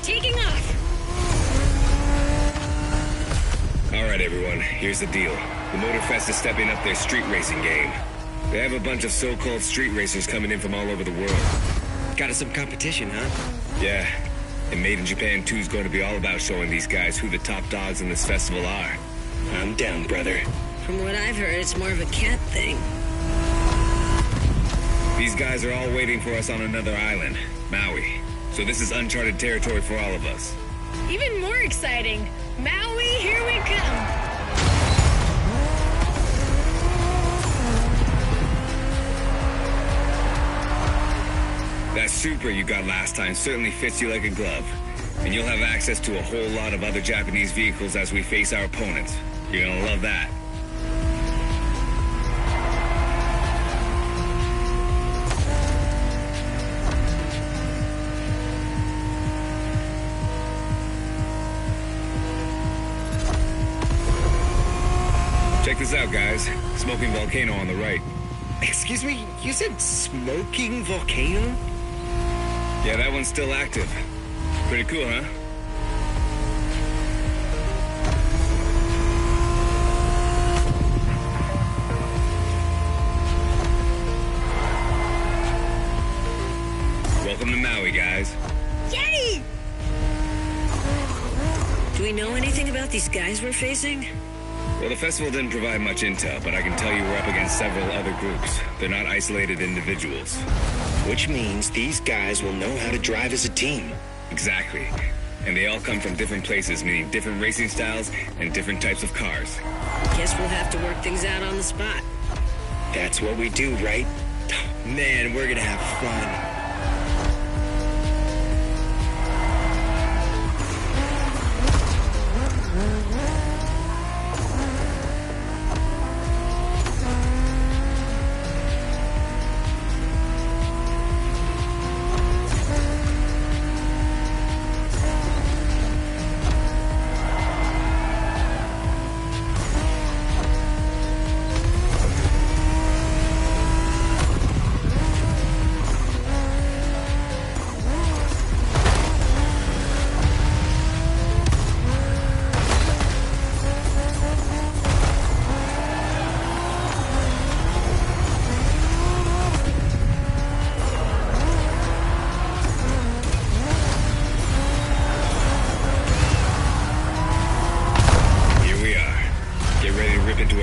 Taking off. All right, everyone, here's the deal. The MotorFest is stepping up their street racing game. They have a bunch of so-called street racers coming in from all over the world. Got us some competition, huh? Yeah, and Made in Japan 2 is going to be all about showing these guys who the top dogs in this festival are. I'm down, brother. From what I've heard, it's more of a cat thing. These guys are all waiting for us on another island, Maui. So this is uncharted territory for all of us. Even more exciting. Maui, here we come. That Supra you got last time certainly fits you like a glove. And you'll have access to a whole lot of other Japanese vehicles as we face our opponents. You're gonna love that. Check this out, guys. Smoking volcano on the right. Excuse me, you said smoking volcano? Yeah, that one's still active. Pretty cool, huh? Welcome to Maui, guys. Yay! Do we know anything about these guys we're facing? Well, the festival didn't provide much intel, but I can tell you we're up against several other groups. They're not isolated individuals. Which means these guys will know how to drive as a team. Exactly. And they all come from different places, meaning different racing styles and different types of cars. Guess we'll have to work things out on the spot. That's what we do, right? Man, we're gonna have fun.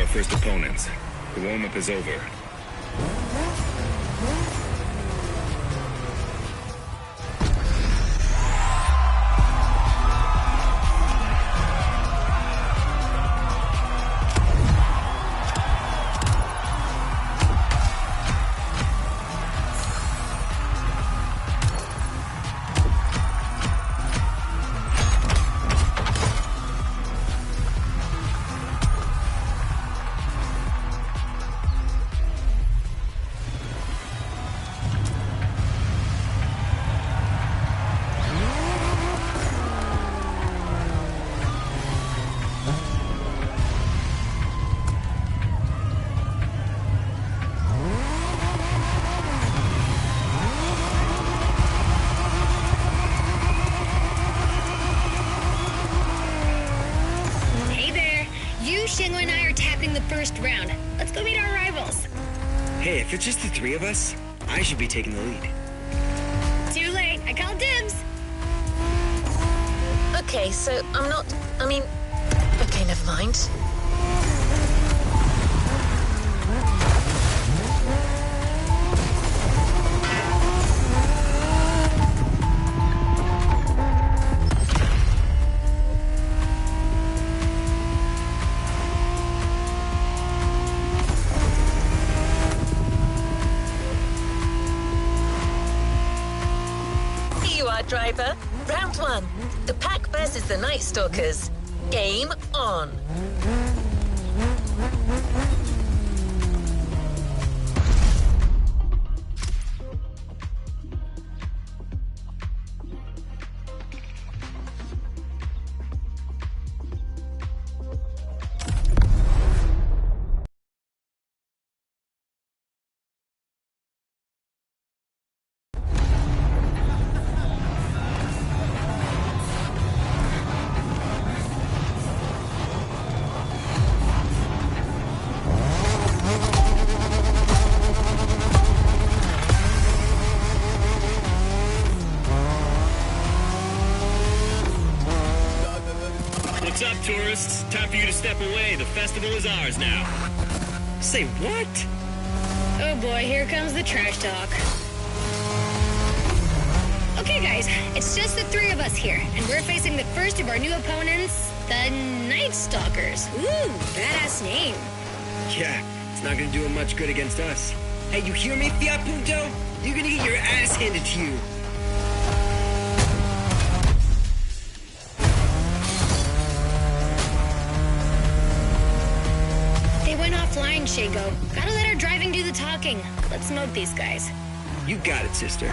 First opponents. The warm-up is over. Shingo and I are tapping the first round. Let's go meet our rivals. Hey, if it's just the three of us, I should be taking the lead. Too late. I called dibs. Okay, so okay, never mind. Driver, round one. The pack versus the Night Stalkers. Game on. What's up, tourists? Time for you to step away. The festival is ours now. Say what? Oh boy, here comes the trash talk. Okay, guys, it's just the three of us here, and we're facing the first of our new opponents, the Night Stalkers. Ooh, badass name. Yeah, it's not gonna do him much good against us. Hey, you hear me, Fiat Punto? You're gonna get your ass handed to you. Offline, Shago. Gotta let our driving do the talking. Let's smoke these guys. You got it, sister.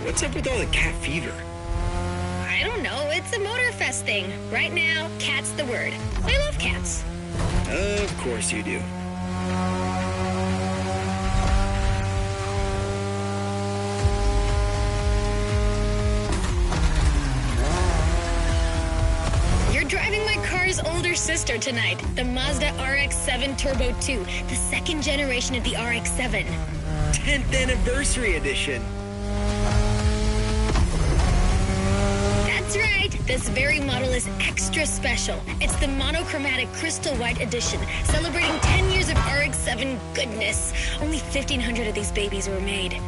What's up with all the cat fever? I don't know. It's a MotorFest thing. Right now, cat's the word. I love cats. Of course you do. You're driving my car's older sister tonight, the Mazda RX-7 Turbo 2, the second generation of the RX-7. 10th anniversary edition. This very model is extra special. It's the monochromatic crystal white edition, celebrating 10 years of RX-7 goodness. Only 1,500 of these babies were made.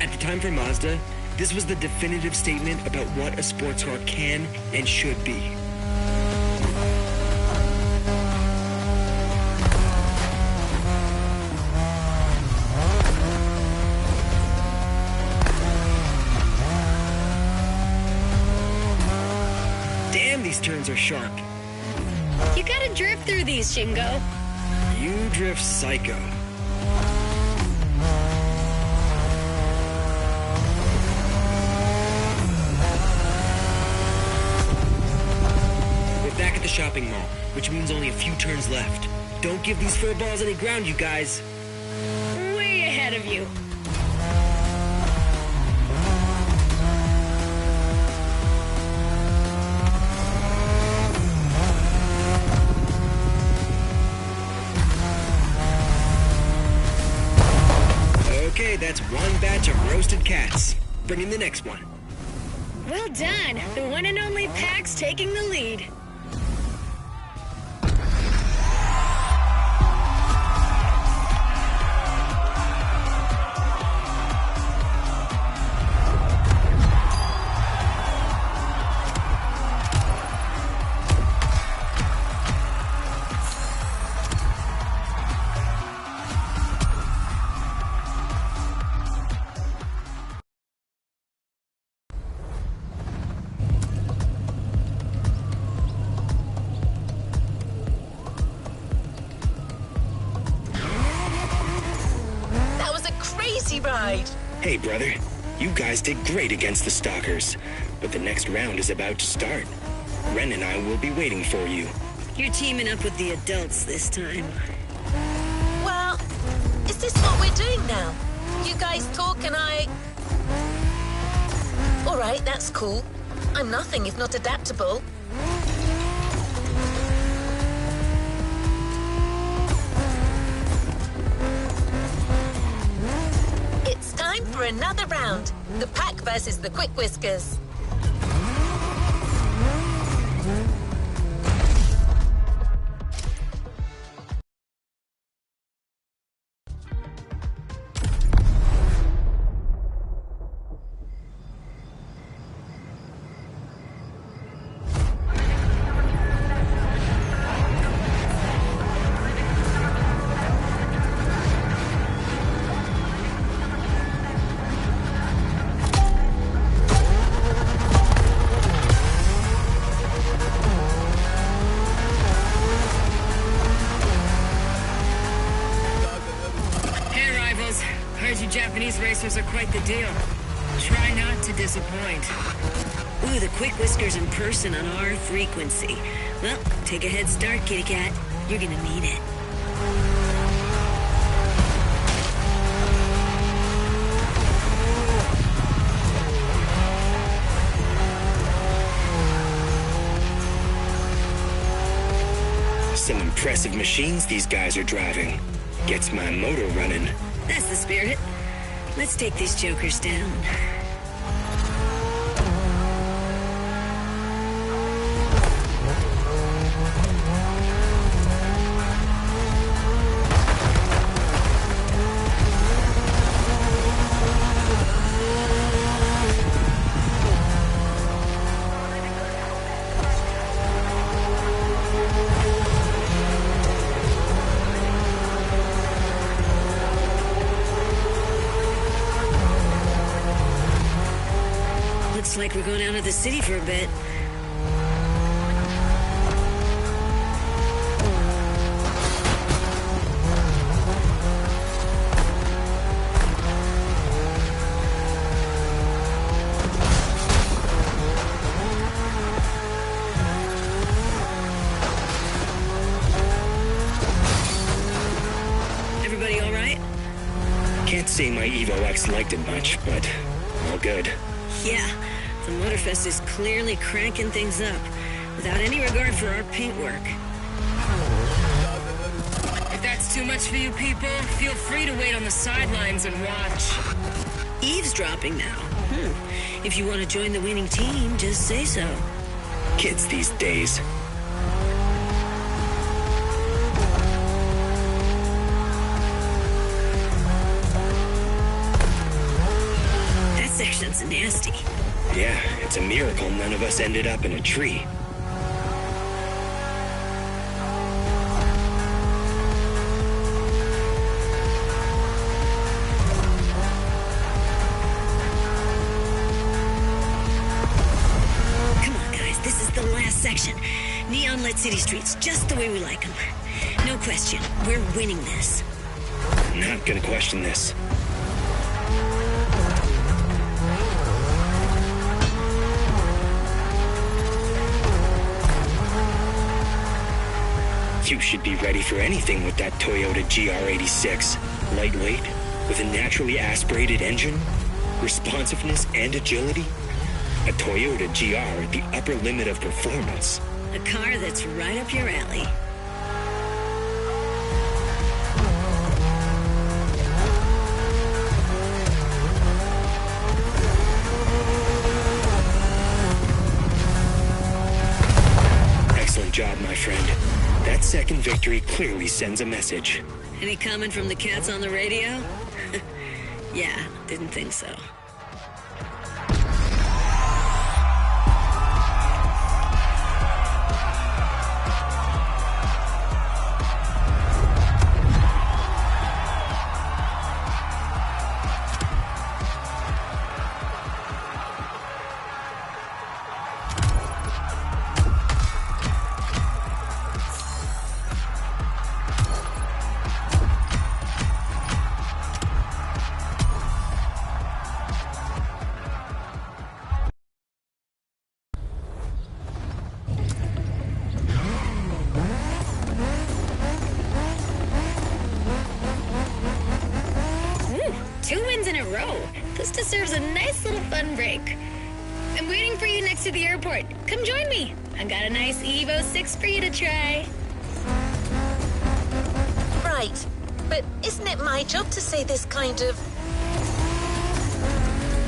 At the time for Mazda, this was the definitive statement about what a sports car can and should be. These turns are sharp. You gotta drift through these, Shingo. You drift psycho. With that the shopping mall, which means only a few turns left. Don't give these furballs any ground, you guys. Way ahead of you. Okay, that's one batch of roasted cats. Bring in the next one. Well done. The one and only Pax taking the lead. Ride. Hey, brother. You guys did great against the stalkers, but the next round is about to start. Ren and I will be waiting for you. You're teaming up with the adults this time. Well, is this what we're doing now? You guys talk and I... All right, that's cool. I'm nothing if not adaptable. Time for another round. The pack versus the quick whiskers. Japanese racers are quite the deal. Try not to disappoint. Ooh, the quick whiskers in person on our frequency. Well, take a head start, kitty cat. You're gonna need it. Some impressive machines these guys are driving. Gets my motor running. That's the spirit. Let's take these jokers down. Looks like we're going out of the city for a bit. Everybody all right? Can't say my Evo X liked it much, but all good. Yeah. The MotorFest is clearly cranking things up, without any regard for our paintwork. If that's too much for you people, feel free to wait on the sidelines and watch. Eavesdropping now. If you want to join the winning team, just say so. Kids these days. That section's nasty. Yeah, it's a miracle none of us ended up in a tree. Come on, guys, this is the last section. Neon-lit city streets, just the way we like them. No question, we're winning this. Not gonna question this. You should be ready for anything with that Toyota GR86. Lightweight, with a naturally aspirated engine, responsiveness and agility. A Toyota GR at the upper limit of performance. A car that's right up your alley. Excellent job, my friend. That second victory clearly sends a message. Any comment from the cats on the radio? Yeah, didn't think so. Two wins in a row. This deserves a nice little fun break. I'm waiting for you next to the airport. Come join me. I've got a nice Evo 6 for you to try. Right, but isn't it my job to say this kind of...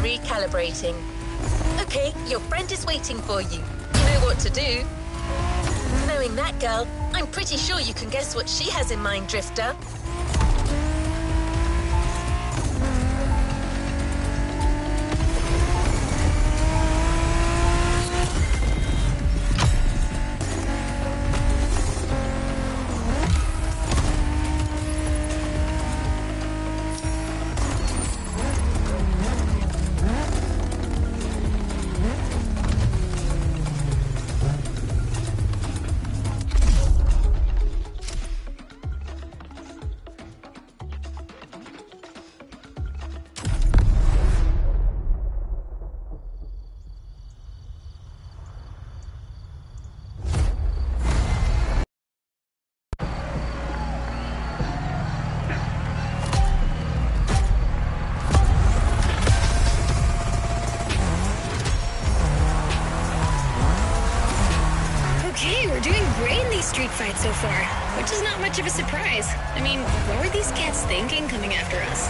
recalibrating? Okay, your friend is waiting for you. You know what to do. Knowing that girl, I'm pretty sure you can guess what she has in mind, Drifter. We're doing great in these street fights so far, which is not much of a surprise. I mean, what were these cats thinking coming after us?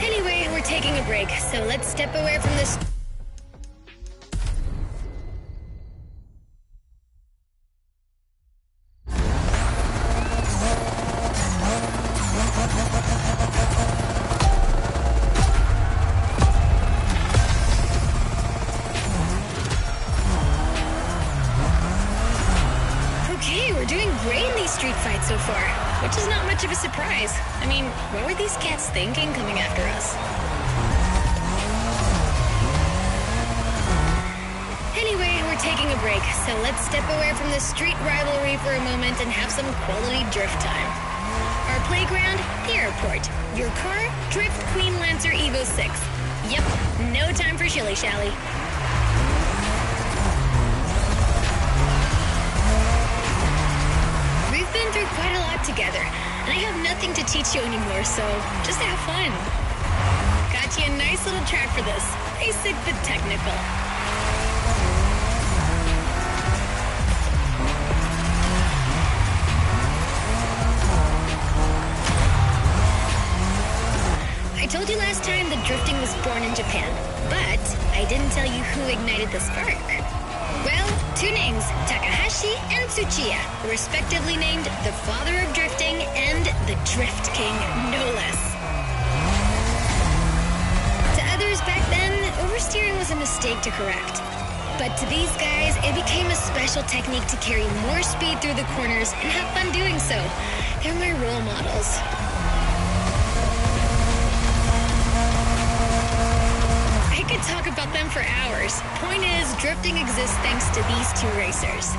Anyway, we're taking a break, so let's step away from this... street fight so far, which is not much of a surprise. I mean, what were these cats thinking coming after us? Anyway, we're taking a break, so let's step away from the street rivalry for a moment and have some quality drift time. Our playground, the airport. Your car, Drift Queen Lancer Evo 6. Yep, no time for shilly-shally. Been through quite a lot together, and I have nothing to teach you anymore, so just have fun. Got you a nice little track for this. Basic but technical. I told you last time that drifting was born in Japan, but I didn't tell you who ignited the spark. Well, two names, Takahashi and Tsuchiya, respectively named the father of drifting and the Drift King, no less. To others back then, oversteering was a mistake to correct. But to these guys, it became a special technique to carry more speed through the corners and have fun doing so. They're my role models. I could talk about them for hours. Point is, drifting exists thanks to these two racers.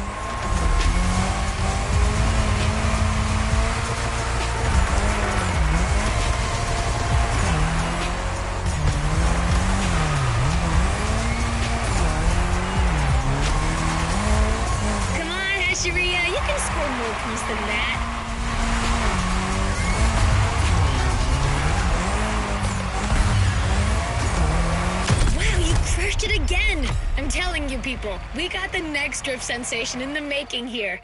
one more piece than that. Wow, you crushed it again! I'm telling you people, we got the next drift sensation in the making here.